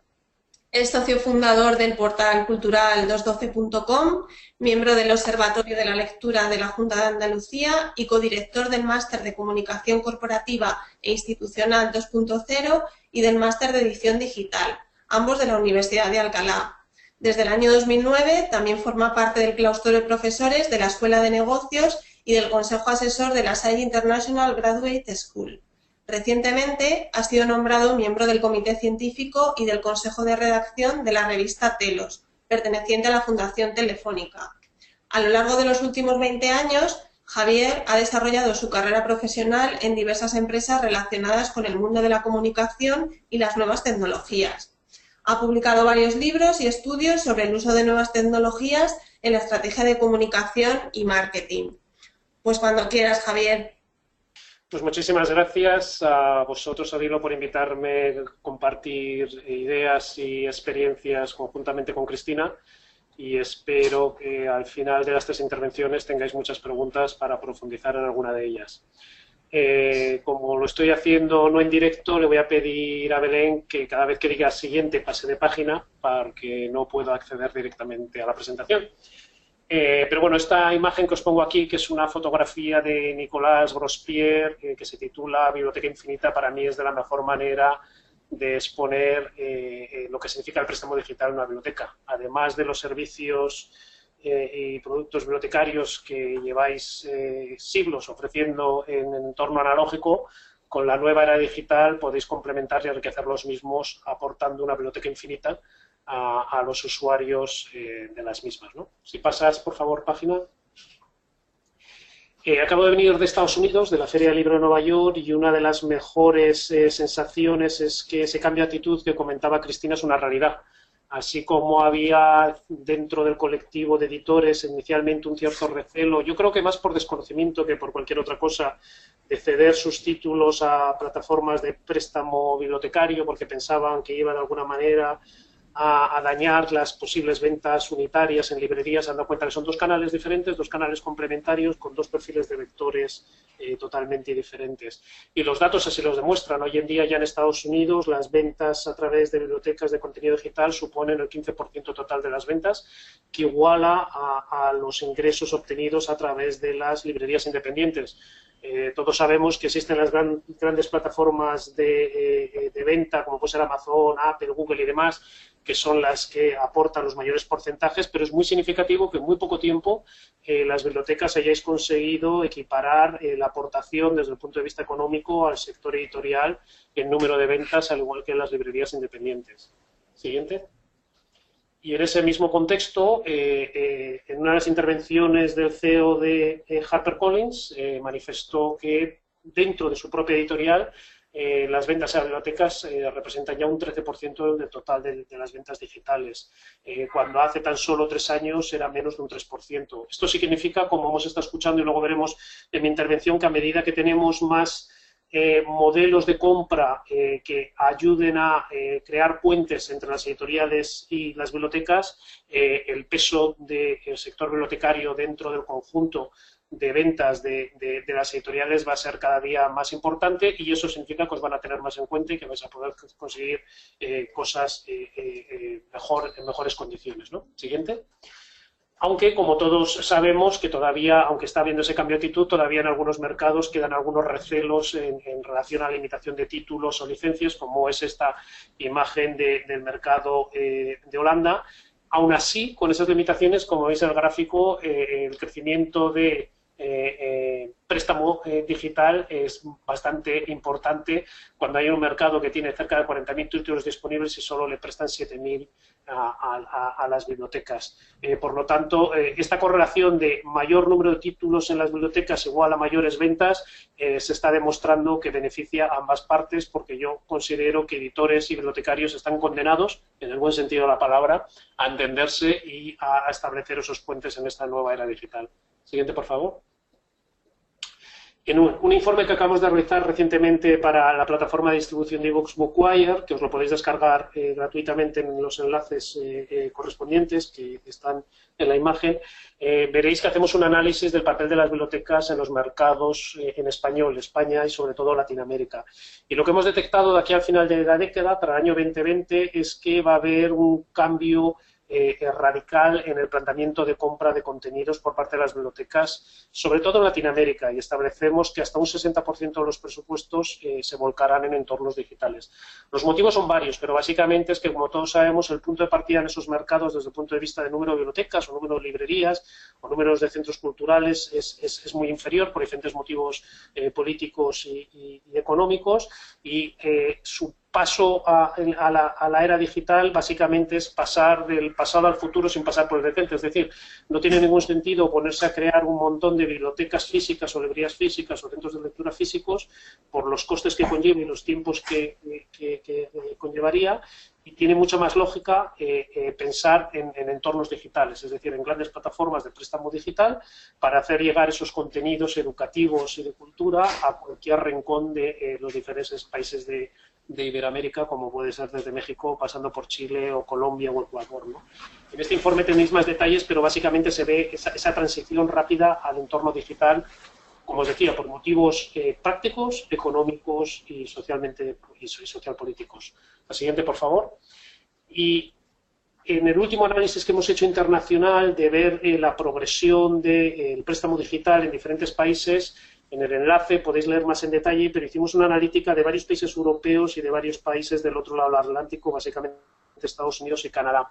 Es socio fundador del portal cultural 212.com, miembro del Observatorio de la Lectura de la Junta de Andalucía y codirector del Máster de Comunicación Corporativa e Institucional 2.0 y del Máster de Edición Digital, ambos de la Universidad de Alcalá. Desde el año 2009 también forma parte del claustro de profesores de la Escuela de Negocios y del Consejo Asesor de la SAI International Graduate School. Recientemente ha sido nombrado miembro del Comité Científico y del Consejo de Redacción de la revista Telos, perteneciente a la Fundación Telefónica. A lo largo de los últimos 20 años, Javier ha desarrollado su carrera profesional en diversas empresas relacionadas con el mundo de la comunicación y las nuevas tecnologías. Ha publicado varios libros y estudios sobre el uso de nuevas tecnologías en la estrategia de comunicación y marketing. Pues cuando quieras, Javier. Pues muchísimas gracias a vosotros, Odilo, por invitarme a compartir ideas y experiencias conjuntamente con Cristina y espero que al final de las 3 intervenciones tengáis muchas preguntas para profundizar en alguna de ellas. Como lo estoy haciendo no en directo, le voy a pedir a Belén que cada vez que diga siguiente pase de página porque no puedo acceder directamente a la presentación. Pero bueno, esta imagen que os pongo aquí, que es una fotografía de Nicolas Grospierre, que se titula Biblioteca Infinita, para mí es de la mejor manera de exponer lo que significa el préstamo digital en una biblioteca. Además de los servicios y productos bibliotecarios que lleváis siglos ofreciendo en entorno analógico, con la nueva era digital podéis complementar y enriquecer los mismos aportando una biblioteca infinita a los usuarios de las mismas, ¿no? Si pasas, por favor, página. Acabo de venir de Estados Unidos, de la Feria del Libro de Nueva York, y una de las mejores sensaciones es que ese cambio de actitud que comentaba Cristina es una realidad. Así como había dentro del colectivo de editores inicialmente un cierto recelo, yo creo que más por desconocimiento que por cualquier otra cosa, de ceder sus títulos a plataformas de préstamo bibliotecario porque pensaban que iba de alguna manera a dañar las posibles ventas unitarias en librerías. Se han dado cuenta que son dos canales diferentes, dos canales complementarios con dos perfiles de vectores totalmente diferentes. Y los datos así los demuestran. Hoy en día ya en Estados Unidos las ventas a través de bibliotecas de contenido digital suponen el 15% total de las ventas, que iguala a los ingresos obtenidos a través de las librerías independientes. Todos sabemos que existen las grandes plataformas de venta, como puede ser Amazon, Apple, Google y demás, que son las que aportan los mayores porcentajes, pero es muy significativo que en muy poco tiempo las bibliotecas hayáis conseguido equiparar la aportación desde el punto de vista económico al sector editorial en número de ventas, al igual que en las librerías independientes. Siguiente. Y en ese mismo contexto, en una de las intervenciones del CEO de HarperCollins, manifestó que dentro de su propia editorial las ventas a bibliotecas representan ya un 13% del total de las ventas digitales, cuando hace tan solo 3 años era menos de un 3%. Esto significa, como hemos estado escuchando y luego veremos en mi intervención, que a medida que tenemos más modelos de compra que ayuden a crear puentes entre las editoriales y las bibliotecas, el peso del sector bibliotecario dentro del conjunto de ventas de las editoriales va a ser cada día más importante, y eso significa que os van a tener más en cuenta y que vais a poder conseguir cosas en mejores condiciones, ¿no? Siguiente. Aunque, como todos sabemos, que todavía, aunque está habiendo ese cambio de actitud, todavía en algunos mercados quedan algunos recelos en relación a la limitación de títulos o licencias, como es esta imagen del mercado de Holanda. Aún así, con esas limitaciones, como veis en el gráfico, el crecimiento de préstamo digital es bastante importante cuando hay un mercado que tiene cerca de 40.000 títulos disponibles y solo le prestan 7.000 a las bibliotecas. Por lo tanto, esta correlación de mayor número de títulos en las bibliotecas igual a mayores ventas se está demostrando que beneficia a ambas partes, porque yo considero que editores y bibliotecarios están condenados, en el buen sentido de la palabra, a entenderse y a establecer esos puentes en esta nueva era digital. Siguiente, por favor. En un informe que acabamos de realizar recientemente para la plataforma de distribución de iVoox Bookwire, que os lo podéis descargar gratuitamente en los enlaces correspondientes que están en la imagen, veréis que hacemos un análisis del papel de las bibliotecas en los mercados en español, España y sobre todo Latinoamérica. Y lo que hemos detectado de aquí al final de la década, para el año 2020, es que va a haber un cambio radical en el planteamiento de compra de contenidos por parte de las bibliotecas, sobre todo en Latinoamérica, y establecemos que hasta un 60% de los presupuestos se volcarán en entornos digitales. Los motivos son varios, pero básicamente es que, como todos sabemos, el punto de partida en esos mercados desde el punto de vista de número de bibliotecas o número de librerías o números de centros culturales es muy inferior por diferentes motivos políticos y económicos, y su paso a la era digital básicamente es pasar del pasado al futuro sin pasar por el presente. Es decir, no tiene ningún sentido ponerse a crear un montón de bibliotecas físicas o librerías físicas o centros de lectura físicos por los costes que conlleva y los tiempos que conllevaría, y tiene mucha más lógica pensar en entornos digitales, es decir, en grandes plataformas de préstamo digital para hacer llegar esos contenidos educativos y de cultura a cualquier rincón de los diferentes países de Iberoamérica, como puede ser desde México, pasando por Chile o Colombia o Ecuador, ¿no? En este informe tenéis más detalles, pero básicamente se ve esa transición rápida al entorno digital, como os decía, por motivos prácticos, económicos y socialpolíticos. La siguiente, por favor. Y en el último análisis que hemos hecho internacional de ver la progresión del préstamo digital en diferentes países, en el enlace podéis leer más en detalle, pero hicimos una analítica de varios países europeos y de varios países del otro lado del Atlántico, básicamente Estados Unidos y Canadá.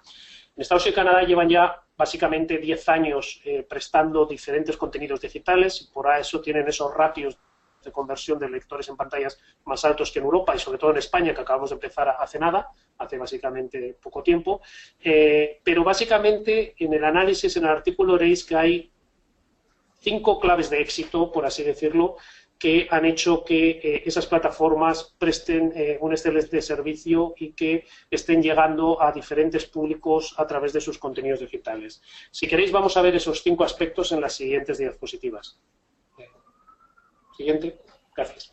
En Estados Unidos y Canadá llevan ya básicamente 10 años prestando diferentes contenidos digitales, y por eso tienen esos ratios de conversión de lectores en pantallas más altos que en Europa y sobre todo en España, que acabamos de empezar hace nada, hace básicamente poco tiempo. Pero básicamente en el análisis, en el artículo, veréis que hay 5 claves de éxito, por así decirlo, que han hecho que esas plataformas presten un excelente servicio y que estén llegando a diferentes públicos a través de sus contenidos digitales. Si queréis, vamos a ver esos 5 aspectos en las siguientes diapositivas. Siguiente. Gracias.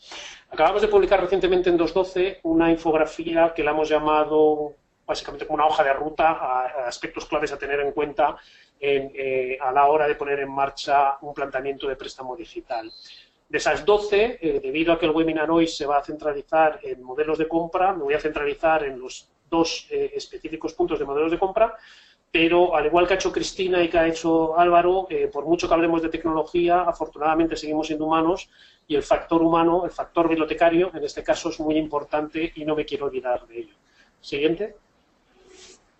Acabamos de publicar recientemente en 2.12 una infografía que la hemos llamado básicamente como una hoja de ruta a aspectos claves a tener en cuenta a la hora de poner en marcha un planteamiento de préstamo digital. De esas 12, debido a que el webinar hoy se va a centralizar en modelos de compra, me voy a centralizar en los 2 específicos puntos de modelos de compra, pero al igual que ha hecho Cristina y que ha hecho Álvaro, por mucho que hablemos de tecnología, afortunadamente seguimos siendo humanos y el factor humano, el factor bibliotecario, en este caso es muy importante y no me quiero olvidar de ello. Siguiente.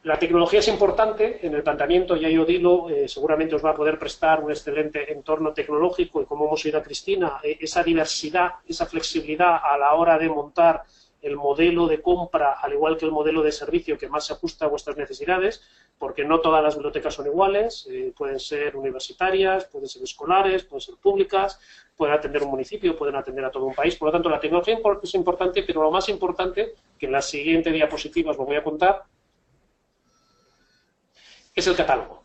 La tecnología es importante en el planteamiento, ya yo digo, seguramente os va a poder prestar un excelente entorno tecnológico y como hemos oído a Cristina, esa diversidad, esa flexibilidad a la hora de montar el modelo de compra, al igual que el modelo de servicio que más se ajusta a vuestras necesidades, porque no todas las bibliotecas son iguales, pueden ser universitarias, pueden ser escolares, pueden ser públicas, pueden atender un municipio, pueden atender a todo un país. Por lo tanto, la tecnología es importante, pero lo más importante, que en la siguiente diapositiva os lo voy a contar, es el catálogo.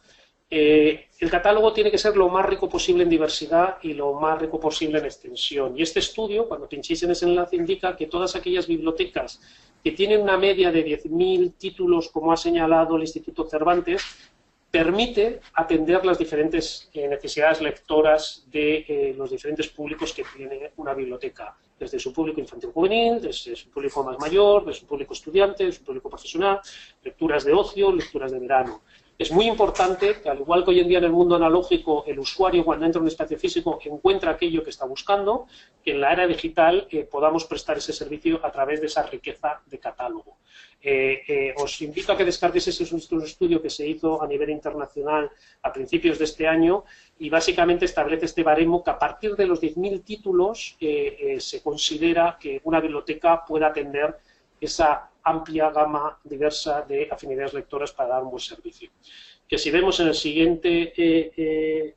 El catálogo tiene que ser lo más rico posible en diversidad y lo más rico posible en extensión. Y este estudio, cuando pinchéis en ese enlace, indica que todas aquellas bibliotecas que tienen una media de 10.000 títulos, como ha señalado el Instituto Cervantes, permite atender las diferentes necesidades lectoras de los diferentes públicos que tiene una biblioteca, desde su público infantil juvenil, desde su público más mayor, desde su público estudiante, desde su público profesional, lecturas de ocio, lecturas de verano. Es muy importante que, al igual que hoy en día en el mundo analógico, el usuario cuando entra en un espacio físico encuentra aquello que está buscando, que en la era digital podamos prestar ese servicio a través de esa riqueza de catálogo. Os invito a que descarguéis ese estudio que se hizo a nivel internacional a principios de este año y básicamente establece este baremo que a partir de los 10.000 títulos se considera que una biblioteca pueda atender esa amplia gama diversa de afinidades lectoras para dar un buen servicio. Que si vemos en el siguiente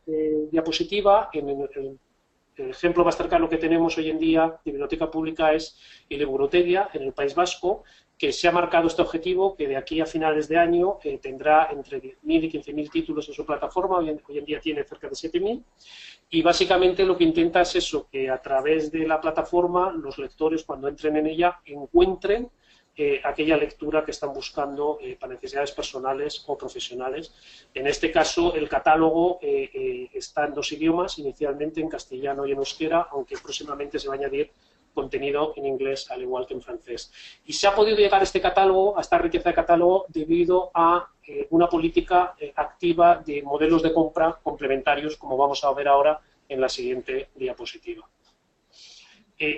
diapositiva, en el ejemplo más cercano que tenemos hoy en día de biblioteca pública es Ileburutegia, en el País Vasco, que se ha marcado este objetivo, que de aquí a finales de año tendrá entre 10.000 y 15.000 títulos en su plataforma, hoy en día tiene cerca de 7.000, y básicamente lo que intenta es eso, que a través de la plataforma los lectores cuando entren en ella encuentren aquella lectura que están buscando para necesidades personales o profesionales. En este caso, el catálogo está en 2 idiomas, inicialmente en castellano y en euskera, aunque próximamente se va a añadir contenido en inglés, al igual que en francés. Y se ha podido llegar a este catálogo, a esta riqueza de catálogo, debido a una política activa de modelos de compra complementarios, como vamos a ver ahora en la siguiente diapositiva.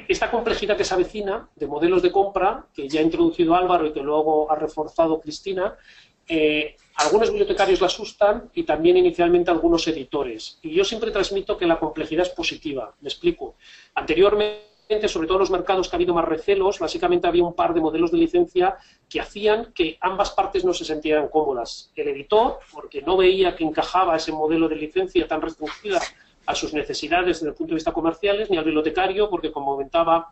Esta complejidad que se avecina de modelos de compra, que ya ha introducido Álvaro y que luego ha reforzado Cristina, algunos bibliotecarios la asustan y también inicialmente algunos editores. Y yo siempre transmito que la complejidad es positiva. Me explico. Anteriormente, sobre todo en los mercados que ha habido más recelos, básicamente había un par de modelos de licencia que hacían que ambas partes no se sintieran cómodas. El editor, porque no veía que encajaba ese modelo de licencia tan restringida a sus necesidades desde el punto de vista comerciales, ni al bibliotecario, porque como comentaba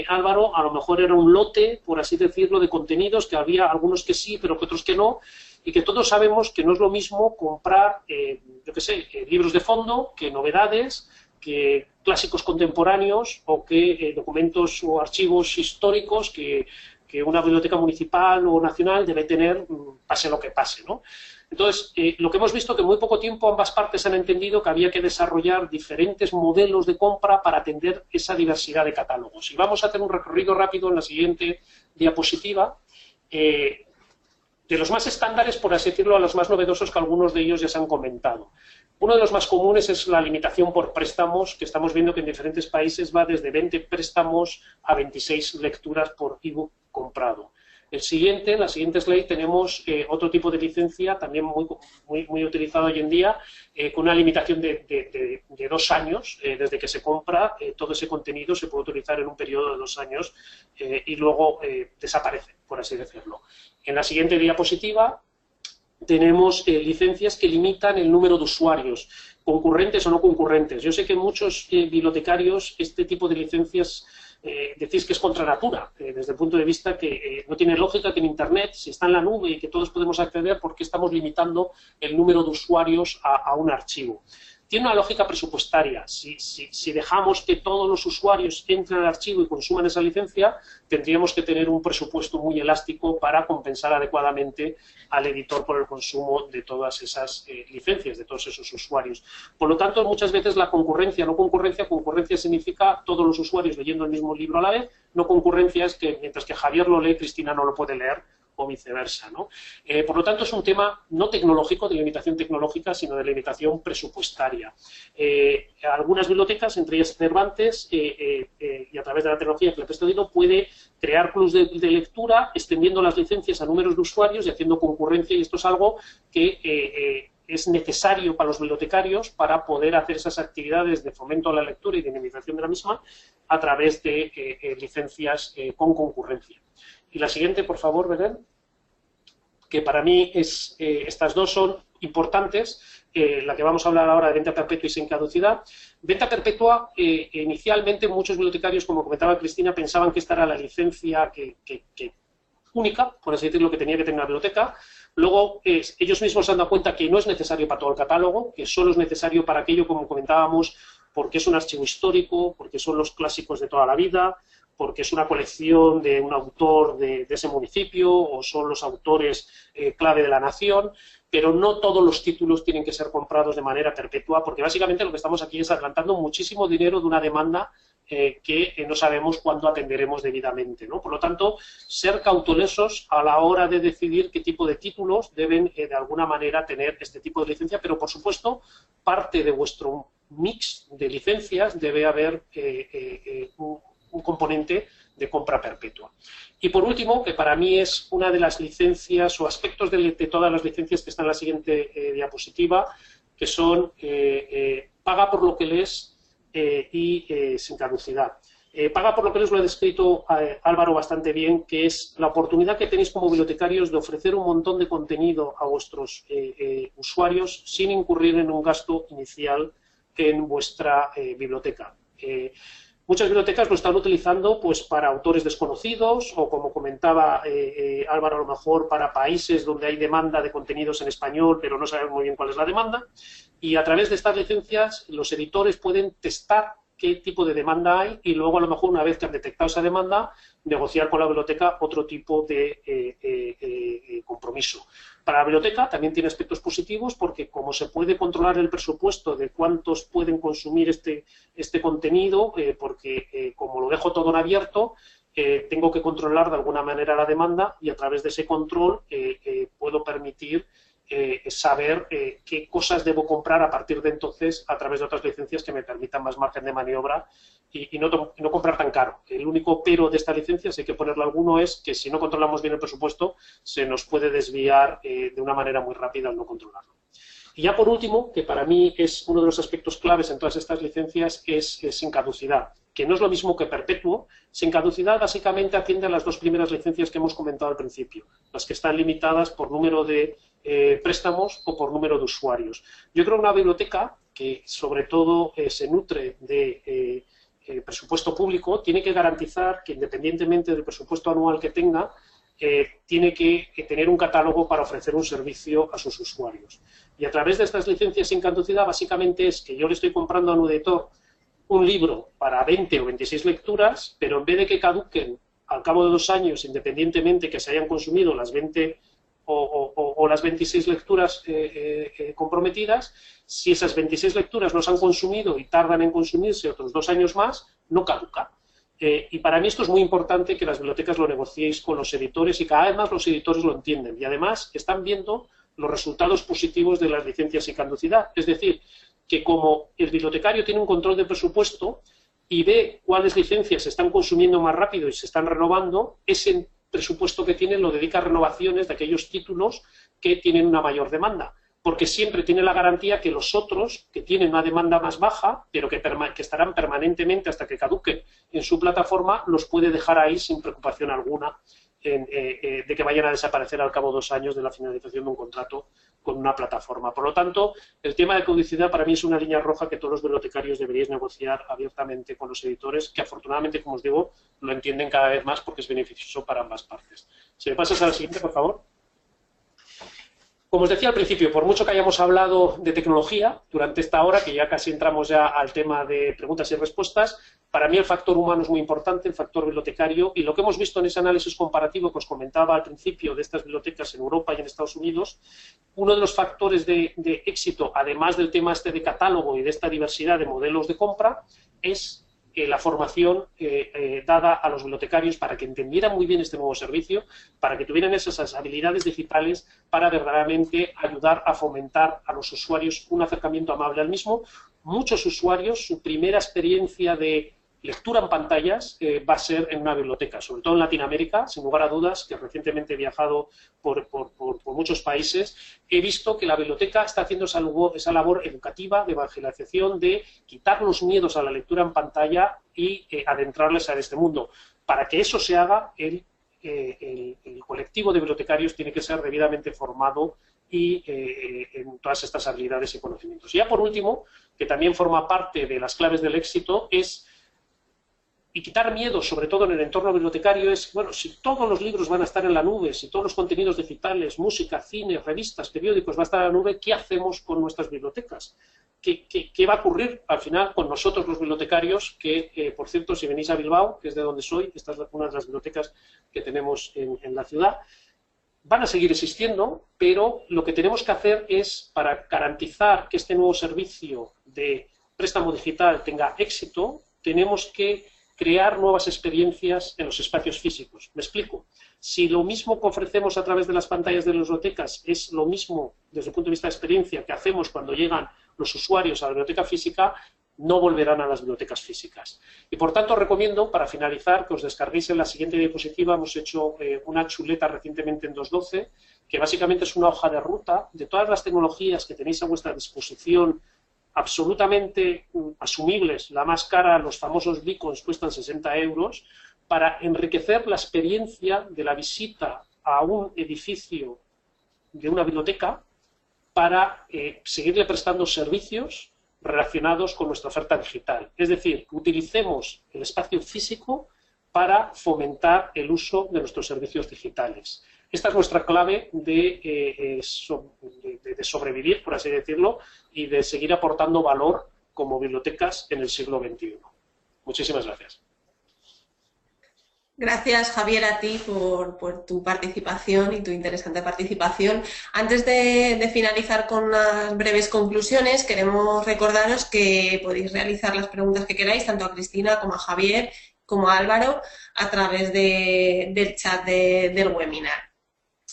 Álvaro, a lo mejor era un lote, por así decirlo, de contenidos, que había algunos que sí, pero que otros que no, y que todos sabemos que no es lo mismo comprar, yo qué sé, libros de fondo, que novedades, que clásicos contemporáneos, o que documentos o archivos históricos que una biblioteca municipal o nacional debe tener, pase lo que pase, ¿no? Entonces, lo que hemos visto que en muy poco tiempo ambas partes han entendido que había que desarrollar diferentes modelos de compra para atender esa diversidad de catálogos. Y vamos a hacer un recorrido rápido en la siguiente diapositiva, de los más estándares, por así decirlo, a los más novedosos, que algunos de ellos ya se han comentado. Uno de los más comunes es la limitación por préstamos, que estamos viendo que en diferentes países va desde 20 préstamos a 26 lecturas por ebook comprado. En la siguiente slide tenemos otro tipo de licencia, también muy utilizado hoy en día, con una limitación de 2 años, desde que se compra, todo ese contenido se puede utilizar en un periodo de 2 años y luego desaparece, por así decirlo. En la siguiente diapositiva tenemos licencias que limitan el número de usuarios, concurrentes o no concurrentes. Yo sé que muchos bibliotecarios este tipo de licencias decís que es contra natura, desde el punto de vista que no tiene lógica que en Internet, si está en la nube y que todos podemos acceder, ¿por qué estamos limitando el número de usuarios a un archivo? tiene una lógica presupuestaria. Si dejamos que todos los usuarios entren al archivo y consuman esa licencia, tendríamos que tener un presupuesto muy elástico para compensar adecuadamente al editor por el consumo de todas esas licencias, de todos esos usuarios. Por lo tanto, muchas veces la concurrencia, no concurrencia, concurrencia significa todos los usuarios leyendo el mismo libro a la vez, no concurrencia es que mientras que Javier lo lee, Cristina no lo puede leer, o viceversa, ¿no? Por lo tanto, es un tema no tecnológico, de limitación tecnológica, sino de limitación presupuestaria. Algunas bibliotecas, entre ellas Cervantes, y a través de la tecnología que le he prestado, puede crear clubs de lectura, extendiendo las licencias a números de usuarios y haciendo concurrencia, y esto es algo que es necesario para los bibliotecarios para poder hacer esas actividades de fomento a la lectura y de dinamización de la misma a través de licencias con concurrencia. Y la siguiente, por favor, Belén, que para mí estas dos son importantes, la que vamos a hablar ahora de venta perpetua y sin caducidad. Venta perpetua, inicialmente muchos bibliotecarios, como comentaba Cristina, pensaban que esta era la licencia única, por así decirlo, que tenía que tener una biblioteca. Luego, ellos mismos se han dado cuenta que no es necesario para todo el catálogo, que solo es necesario para aquello, como comentábamos, porque es un archivo histórico, porque son los clásicos de toda la vida, porque es una colección de un autor de ese municipio o son los autores clave de la nación, pero no todos los títulos tienen que ser comprados de manera perpetua, porque básicamente lo que estamos aquí es adelantando muchísimo dinero de una demanda que no sabemos cuándo atenderemos debidamente, ¿no? Por lo tanto, ser cautelosos a la hora de decidir qué tipo de títulos deben de alguna manera tener este tipo de licencia, pero por supuesto, parte de vuestro mix de licencias debe haber un componente de compra perpetua. Y por último, que para mí es una de las licencias o aspectos de todas las licencias que están en la siguiente diapositiva, que son paga por lo que lees y sin caducidad. Paga por lo que lees lo ha descrito Álvaro bastante bien, que es la oportunidad que tenéis como bibliotecarios de ofrecer un montón de contenido a vuestros usuarios sin incurrir en un gasto inicial en vuestra biblioteca. Muchas bibliotecas lo están utilizando pues para autores desconocidos o, como comentaba Álvaro, a lo mejor para países donde hay demanda de contenidos en español, pero no sabemos muy bien cuál es la demanda. Y a través de estas licencias los editores pueden testar qué tipo de demanda hay y luego, a lo mejor, una vez que han detectado esa demanda, negociar con la biblioteca otro tipo de compromiso. Para la biblioteca también tiene aspectos positivos porque, como se puede controlar el presupuesto de cuántos pueden consumir este contenido, porque como lo dejo todo en abierto, tengo que controlar de alguna manera la demanda y a través de ese control puedo permitir saber qué cosas debo comprar a partir de entonces a través de otras licencias que me permitan más margen de maniobra y no comprar tan caro. El único pero de esta licencia, si hay que ponerle alguno, es que si no controlamos bien el presupuesto se nos puede desviar de una manera muy rápida al no controlarlo. Y ya por último, que para mí es uno de los aspectos claves en todas estas licencias, es sin caducidad, que no es lo mismo que perpetuo. Sin caducidad básicamente atiende a las dos primeras licencias que hemos comentado al principio, las que están limitadas por número de préstamos o por número de usuarios. Yo creo que una biblioteca que sobre todo se nutre de presupuesto público tiene que garantizar que, independientemente del presupuesto anual que tenga, tiene que tener un catálogo para ofrecer un servicio a sus usuarios. Y a través de estas licencias sin caducidad básicamente es que yo le estoy comprando a un editor un libro para 20 o 26 lecturas, pero en vez de que caduquen al cabo de 2 años, independientemente que se hayan consumido las 20 o las 26 lecturas comprometidas, si esas 26 lecturas no se han consumido y tardan en consumirse otros 2 años más, no caduca. Y para mí esto es muy importante, que las bibliotecas lo negociéis con los editores y cada vez más los editores lo entienden. Y además están viendo los resultados positivos de las licencias sin caducidad. Es decir, que como el bibliotecario tiene un control de presupuesto y ve cuáles licencias se están consumiendo más rápido y se están renovando, ese presupuesto que tiene lo dedica a renovaciones de aquellos títulos que tienen una mayor demanda, porque siempre tiene la garantía que los otros, que tienen una demanda más baja, pero que estarán permanentemente hasta que caduquen en su plataforma, los puede dejar ahí sin preocupación alguna de que vayan a desaparecer al cabo de 2 años de la finalización de un contrato con una plataforma. Por lo tanto, el tema de caducidad para mí es una línea roja que todos los bibliotecarios deberíais negociar abiertamente con los editores, que afortunadamente, como os digo, lo entienden cada vez más porque es beneficioso para ambas partes. Si me pasas a la siguiente, por favor. Como os decía al principio, por mucho que hayamos hablado de tecnología durante esta hora, que ya casi entramos ya al tema de preguntas y respuestas, para mí el factor humano es muy importante, el factor bibliotecario, y lo que hemos visto en ese análisis comparativo que os comentaba al principio de estas bibliotecas en Europa y en Estados Unidos, uno de los factores de éxito, además del tema este de catálogo y de esta diversidad de modelos de compra, es la formación dada a los bibliotecarios para que entendieran muy bien este nuevo servicio, para que tuvieran esas habilidades digitales para verdaderamente ayudar a fomentar a los usuarios un acercamiento amable al mismo. Muchos usuarios, su primera experiencia de lectura en pantallas va a ser en una biblioteca, sobre todo en Latinoamérica, sin lugar a dudas, que recientemente he viajado por muchos países, he visto que la biblioteca está haciendo esa labor educativa, de evangelización, de quitar los miedos a la lectura en pantalla y adentrarles a este mundo. Para que eso se haga, el colectivo de bibliotecarios tiene que ser debidamente formado y en todas estas habilidades y conocimientos. Y ya por último, que también forma parte de las claves del éxito, y quitar miedo, sobre todo en el entorno bibliotecario, es, bueno, si todos los libros van a estar en la nube, si todos los contenidos digitales, música, cine, revistas, periódicos van a estar en la nube, ¿qué hacemos con nuestras bibliotecas? ¿Qué va a ocurrir al final con nosotros los bibliotecarios? Que, por cierto, si venís a Bilbao, que es de donde soy, esta es una de las bibliotecas que tenemos en la ciudad, van a seguir existiendo, pero lo que tenemos que hacer es, para garantizar que este nuevo servicio de préstamo digital tenga éxito, tenemos que crear nuevas experiencias en los espacios físicos. Me explico. Si lo mismo que ofrecemos a través de las pantallas de las bibliotecas es lo mismo desde el punto de vista de experiencia que hacemos cuando llegan los usuarios a la biblioteca física, no volverán a las bibliotecas físicas. Y por tanto recomiendo, para finalizar, que os descarguéis en la siguiente diapositiva. Hemos hecho una chuleta recientemente en 2.12, que básicamente es una hoja de ruta de todas las tecnologías que tenéis a vuestra disposición, absolutamente asumibles. La más cara, los famosos beacons, cuestan 60 €, para enriquecer la experiencia de la visita a un edificio de una biblioteca, para seguirle prestando servicios relacionados con nuestra oferta digital. Es decir, utilicemos el espacio físico para fomentar el uso de nuestros servicios digitales. Esta es nuestra clave de sobrevivir, por así decirlo, y de seguir aportando valor como bibliotecas en el siglo XXI. Muchísimas gracias. Gracias, Javier, a ti por tu participación y tu interesante participación. Antes de finalizar con unas breves conclusiones, queremos recordaros que podéis realizar las preguntas que queráis, tanto a Cristina como a Javier, como a Álvaro, a través del chat del webinar.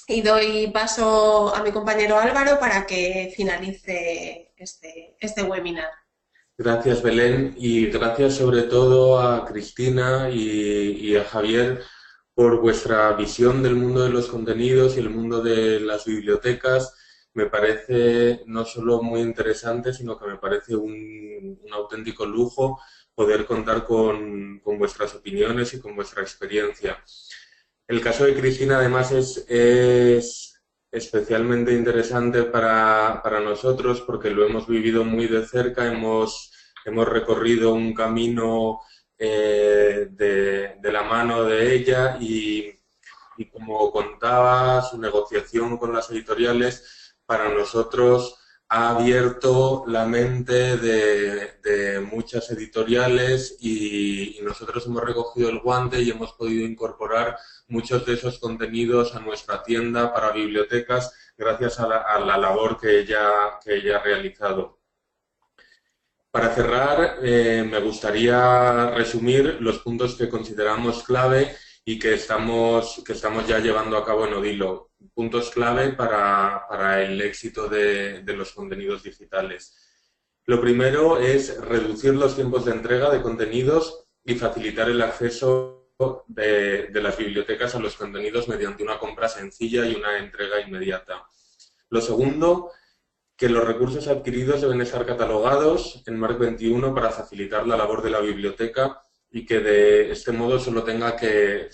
Y doy paso a mi compañero Álvaro para que finalice este webinar. Gracias, Belén, y gracias sobre todo a Cristina y a Javier por vuestra visión del mundo de los contenidos y el mundo de las bibliotecas. Me parece no solo muy interesante, sino que me parece un auténtico lujo poder contar con vuestras opiniones y con vuestra experiencia. El caso de Cristina, además, es especialmente interesante para nosotros porque lo hemos vivido muy de cerca, hemos recorrido un camino de la mano de ella y como contaba, su negociación con las editoriales para nosotros ha abierto la mente de muchas editoriales y nosotros hemos recogido el guante y hemos podido incorporar muchos de esos contenidos a nuestra tienda para bibliotecas gracias a la labor que ella ha realizado. Para cerrar, me gustaría resumir los puntos que consideramos clave y que estamos ya llevando a cabo en Odilo. Puntos clave para el éxito de los contenidos digitales. Lo primero es reducir los tiempos de entrega de contenidos y facilitar el acceso de las bibliotecas a los contenidos mediante una compra sencilla y una entrega inmediata. Lo segundo, que los recursos adquiridos deben estar catalogados en MARC 21 para facilitar la labor de la biblioteca y que de este modo solo tenga que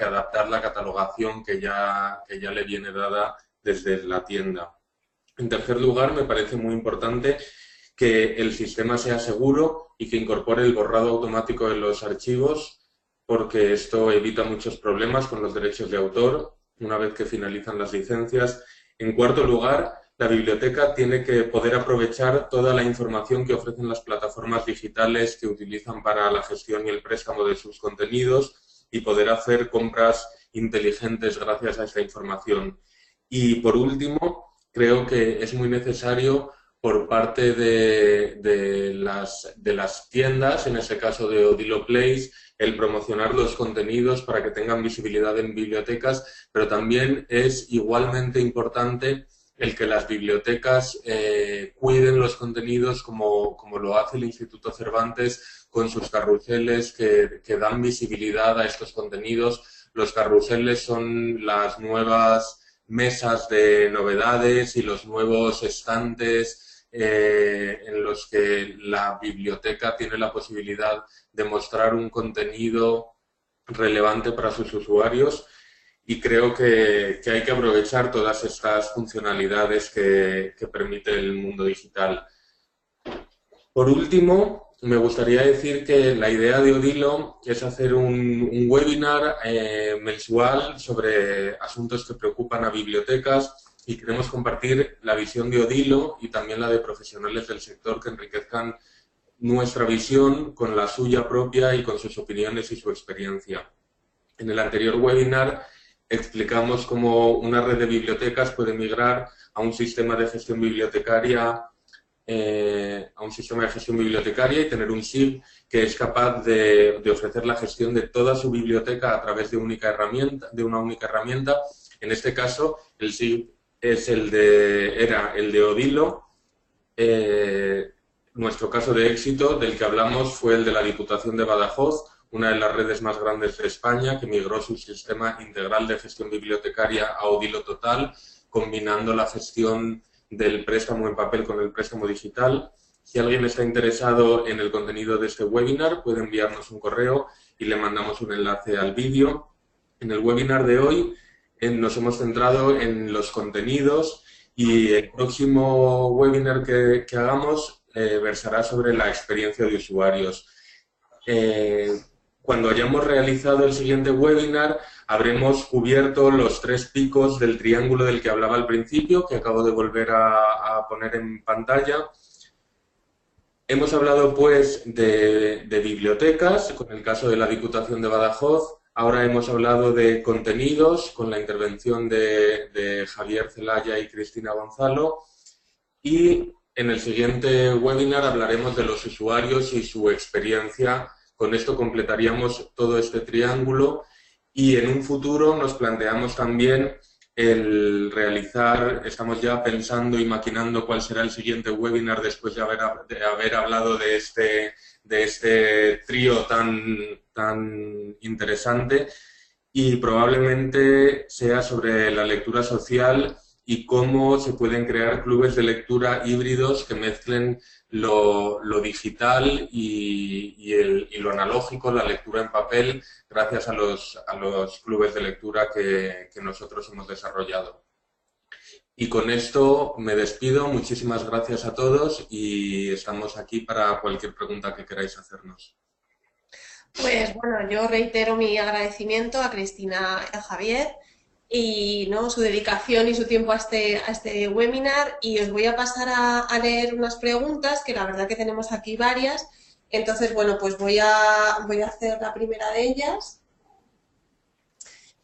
adaptar la catalogación que ya le viene dada desde la tienda. En tercer lugar, me parece muy importante que el sistema sea seguro y que incorpore el borrado automático de los archivos, porque esto evita muchos problemas con los derechos de autor una vez que finalizan las licencias En cuarto lugar, la biblioteca tiene que poder aprovechar toda la información que ofrecen las plataformas digitales que utilizan para la gestión y el préstamo de sus contenidos y poder hacer compras inteligentes gracias a esta información. Y por último, creo que es muy necesario por parte de las tiendas, en este caso de Odilo Place, el promocionar los contenidos para que tengan visibilidad en bibliotecas, pero también es igualmente importante el que las bibliotecas cuiden los contenidos como lo hace el Instituto Cervantes con sus carruseles que dan visibilidad a estos contenidos. Los carruseles son las nuevas mesas de novedades y los nuevos estantes en los que la biblioteca tiene la posibilidad de mostrar un contenido relevante para sus usuarios, y creo que hay que aprovechar todas estas funcionalidades que permite el mundo digital. Por último, me gustaría decir que la idea de Odilo es hacer un webinar mensual sobre asuntos que preocupan a bibliotecas, y queremos compartir la visión de Odilo y también la de profesionales del sector que enriquezcan nuestra visión con la suya propia y con sus opiniones y su experiencia. En el anterior webinar explicamos cómo una red de bibliotecas puede migrar a un sistema de gestión bibliotecaria y tener un SIG que es capaz de ofrecer la gestión de toda su biblioteca a través de una única herramienta. En este caso, el SIG es era el de Odilo. Nuestro caso de éxito del que hablamos fue el de la Diputación de Badajoz, una de las redes más grandes de España, que migró su sistema integral de gestión bibliotecaria a Odilo Total, combinando la gestión del préstamo en papel con el préstamo digital. Si alguien está interesado en el contenido de este webinar, puede enviarnos un correo y le mandamos un enlace al vídeo. En el webinar de hoy nos hemos centrado en los contenidos, y el próximo webinar que hagamos versará sobre la experiencia de usuarios. Cuando hayamos realizado el siguiente webinar, habremos cubierto los 3 picos del triángulo del que hablaba al principio, que acabo de volver a poner en pantalla. Hemos hablado, pues, de bibliotecas, con el caso de la Diputación de Badajoz. Ahora hemos hablado de contenidos, con la intervención de Javier Zelaya y Cristina Gonzalo. Y en el siguiente webinar hablaremos de los usuarios y su experiencia. Con esto completaríamos todo este triángulo, y en un futuro nos planteamos también el realizar, estamos ya pensando y maquinando cuál será el siguiente webinar después de haber hablado de este trío tan interesante, y probablemente sea sobre la lectura social y cómo se pueden crear clubes de lectura híbridos que mezclen lo digital y lo analógico, la lectura en papel, gracias a los clubes de lectura que nosotros hemos desarrollado. Y con esto me despido. Muchísimas gracias a todos y estamos aquí para cualquier pregunta que queráis hacernos. Pues bueno, yo reitero mi agradecimiento a Cristina y a Javier y su dedicación y su tiempo a este webinar, y os voy a pasar a leer unas preguntas, que la verdad que tenemos aquí varias. Entonces, bueno, pues voy a hacer la primera de ellas,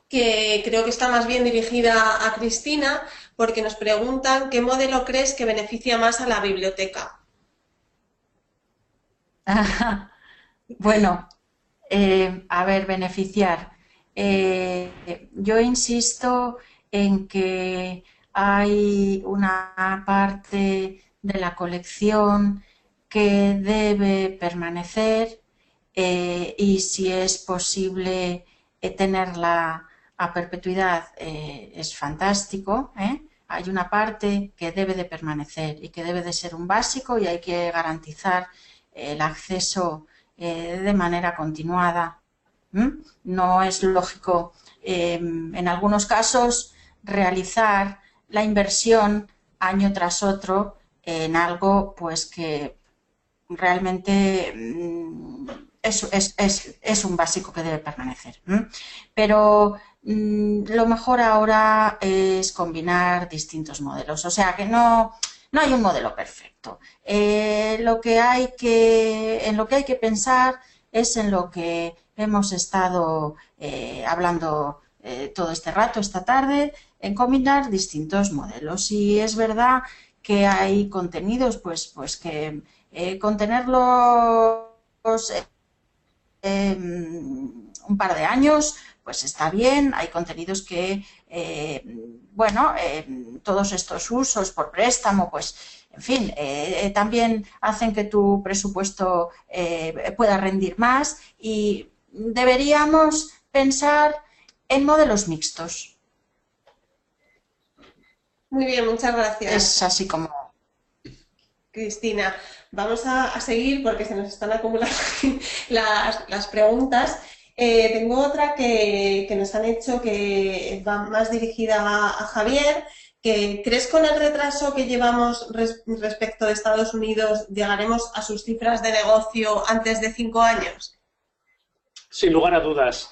que creo que está más bien dirigida a Cristina, porque nos preguntan ¿qué modelo crees que beneficia más a la biblioteca? Bueno, a ver, beneficiar. Yo insisto en que hay una parte de la colección que debe permanecer y si es posible tenerla a perpetuidad es fantástico, ¿eh? Hay una parte que debe de permanecer y que debe de ser un básico, y hay que garantizar el acceso de manera continuada. No es lógico en algunos casos realizar la inversión año tras otro en algo pues que realmente es un básico que debe permanecer. Pero lo mejor ahora es combinar distintos modelos. O sea que no hay un modelo perfecto. En lo que hay que pensar es en lo que hemos estado hablando todo este rato, esta tarde, en combinar distintos modelos. Y es verdad que hay contenidos, pues que contenerlos un par de años, pues está bien. Hay contenidos que, todos estos usos por préstamo, pues, en fin, también hacen que tu presupuesto pueda rendir más, y deberíamos pensar en modelos mixtos. Muy bien, muchas gracias. Es así como... Cristina, vamos a seguir porque se nos están acumulando las preguntas. Tengo otra que nos han hecho que va más dirigida a Javier. ¿Crees con el retraso que llevamos respecto de Estados Unidos llegaremos a sus cifras de negocio antes de 5 años? Sin lugar a dudas.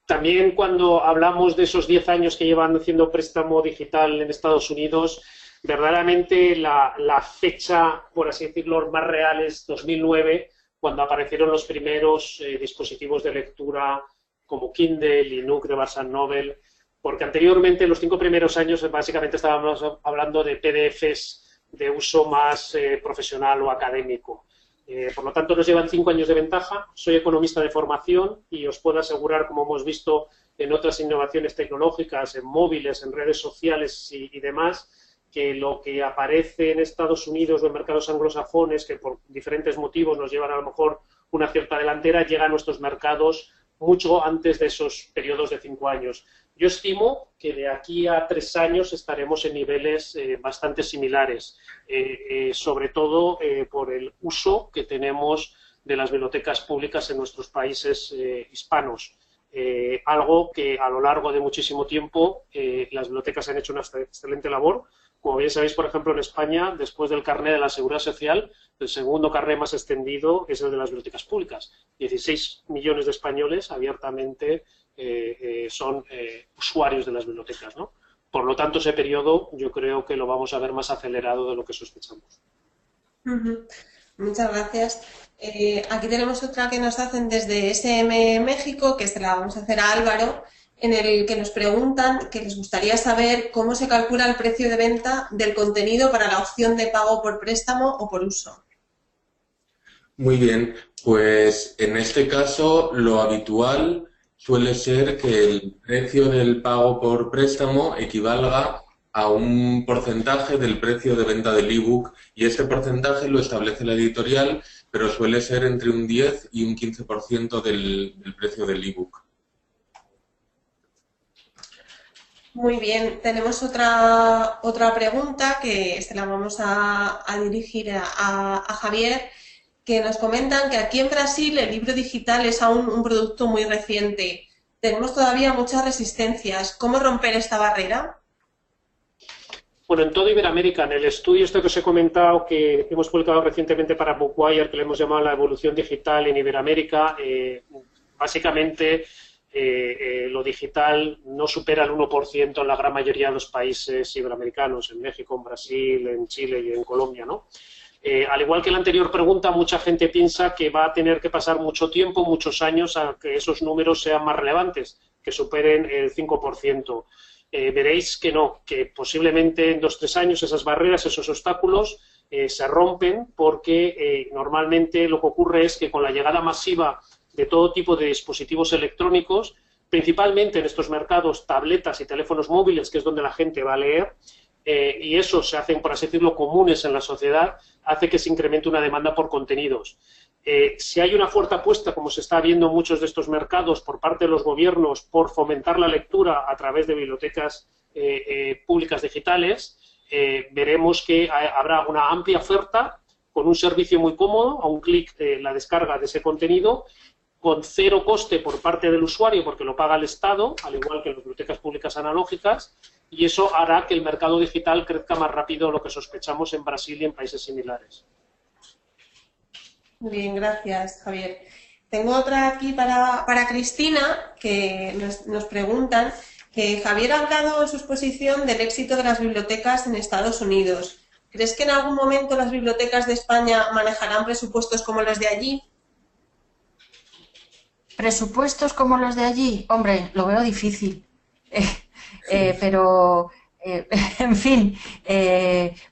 También cuando hablamos de esos 10 años que llevan haciendo préstamo digital en Estados Unidos, verdaderamente la fecha, por así decirlo, más real es 2009, cuando aparecieron los primeros dispositivos de lectura como Kindle y Nook de Barnes & Noble, porque anteriormente, los 5 primeros años, básicamente estábamos hablando de PDFs de uso más profesional o académico. Por lo tanto, nos llevan 5 años de ventaja. Soy economista de formación y os puedo asegurar, como hemos visto en otras innovaciones tecnológicas, en móviles, en redes sociales y demás, que lo que aparece en Estados Unidos o en mercados anglosajones, que por diferentes motivos nos llevan a lo mejor una cierta delantera, llega a nuestros mercados mucho antes de esos periodos de 5 años. Yo estimo que de aquí a 3 años estaremos en niveles bastante similares, sobre todo por el uso que tenemos de las bibliotecas públicas en nuestros países hispanos. Algo que a lo largo de muchísimo tiempo las bibliotecas han hecho una excelente labor. Como bien sabéis, por ejemplo, en España, después del carné de la Seguridad Social, el segundo carné más extendido es el de las bibliotecas públicas. 16 millones de españoles abiertamente son usuarios de las bibliotecas, ¿no? Por lo tanto, ese periodo yo creo que lo vamos a ver más acelerado de lo que sospechamos. Muchas gracias. Aquí tenemos otra que nos hacen desde SM México, que se la vamos a hacer a Álvaro, en el que nos preguntan que les gustaría saber cómo se calcula el precio de venta del contenido para la opción de pago por préstamo o por uso. Muy bien, pues en este caso lo habitual suele ser que el precio del pago por préstamo equivalga a un porcentaje del precio de venta del ebook, y este porcentaje lo establece la editorial, pero suele ser entre un 10 y un 15% del precio del ebook. Muy bien, tenemos otra pregunta que se la vamos a dirigir a Javier, que nos comentan que aquí en Brasil el libro digital es aún un producto muy reciente. Tenemos todavía muchas resistencias. ¿Cómo romper esta barrera? Bueno, en toda Iberoamérica, en el estudio que os he comentado, que hemos publicado recientemente para Bookwire, que le hemos llamado la evolución digital en Iberoamérica, básicamente lo digital no supera el 1% en la gran mayoría de los países iberoamericanos, en México, en Brasil, en Chile y en Colombia, ¿no? Al igual que la anterior pregunta, mucha gente piensa que va a tener que pasar mucho tiempo, muchos años, a que esos números sean más relevantes, que superen el 5%. Veréis que no, que posiblemente en 2 o 3 años esas barreras, esos obstáculos se rompen, porque normalmente lo que ocurre es que con la llegada masiva de todo tipo de dispositivos electrónicos, principalmente en estos mercados, tabletas y teléfonos móviles, que es donde la gente va a leer, y eso se hacen, por así decirlo, comunes en la sociedad, hace que se incremente una demanda por contenidos. Si hay una fuerte apuesta, como se está viendo en muchos de estos mercados, por parte de los gobiernos, por fomentar la lectura a través de bibliotecas públicas digitales, veremos que habrá una amplia oferta con un servicio muy cómodo, a un clic la descarga de ese contenido, con 0 coste por parte del usuario porque lo paga el Estado, al igual que las bibliotecas públicas analógicas, y eso hará que el mercado digital crezca más rápido de lo que sospechamos en Brasil y en países similares. Muy bien, gracias, Javier. Tengo otra aquí para Cristina, que nos preguntan que Javier ha hablado en su exposición del éxito de las bibliotecas en Estados Unidos. ¿Crees que en algún momento las bibliotecas de España manejarán presupuestos como los de allí? ¿Presupuestos como los de allí? Hombre, lo veo difícil. Pero, en fin,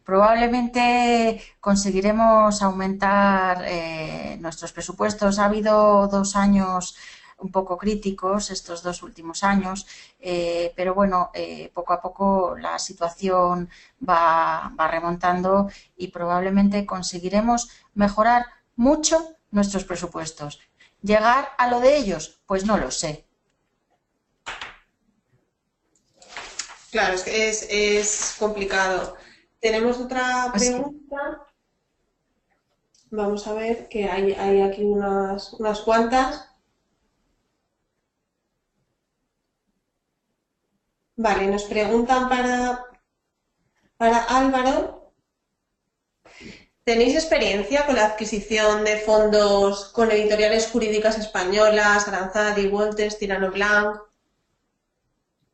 probablemente conseguiremos aumentar nuestros presupuestos. Ha habido 2 años un poco críticos, estos 2 últimos años, pero bueno, poco a poco la situación va remontando y probablemente conseguiremos mejorar mucho nuestros presupuestos. ¿Llegar a lo de ellos? Pues no lo sé. Claro, es que es complicado. Tenemos otra pregunta. Vamos a ver, que hay aquí unas cuantas. Vale, nos preguntan para Álvaro. ¿Tenéis experiencia con la adquisición de fondos con editoriales jurídicas españolas, Aranzadi, Walters, Tirano Blanc?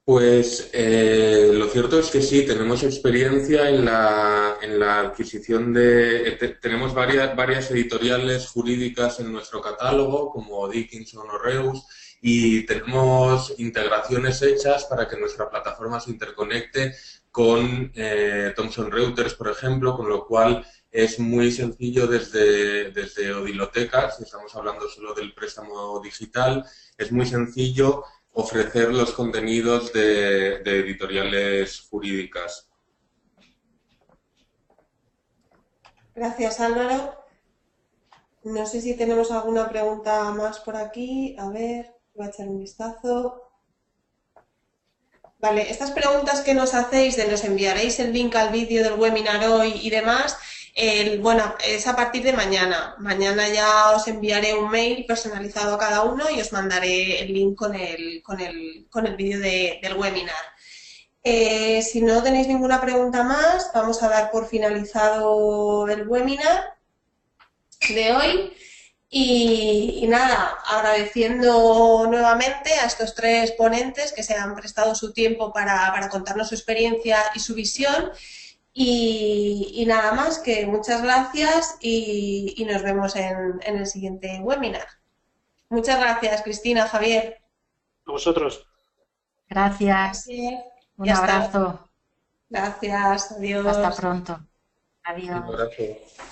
Pues lo cierto es que sí, tenemos experiencia en la adquisición tenemos varias editoriales jurídicas en nuestro catálogo, como Dickinson o Reus, y tenemos integraciones hechas para que nuestra plataforma se interconecte con Thomson Reuters, por ejemplo, con lo cual es muy sencillo desde Odilotecas, si estamos hablando solo del préstamo digital, es muy sencillo ofrecer los contenidos de editoriales jurídicas. Gracias, Álvaro. No sé si tenemos alguna pregunta más por aquí. A ver, voy a echar un vistazo. Vale, estas preguntas que nos hacéis de nos enviaréis el link al vídeo del webinar hoy y demás, bueno, es a partir de mañana. Mañana ya os enviaré un mail personalizado a cada uno y os mandaré el link con el vídeo del webinar. Si no tenéis ninguna pregunta más, vamos a dar por finalizado el webinar de hoy. Y nada, agradeciendo nuevamente a estos 3 ponentes que se han prestado su tiempo para contarnos su experiencia y su visión. Y nada más, que muchas gracias y nos vemos en el siguiente webinar. Muchas gracias, Cristina, Javier. A vosotros. Gracias. Un abrazo. Gracias, adiós. Hasta pronto. Adiós. Un abrazo.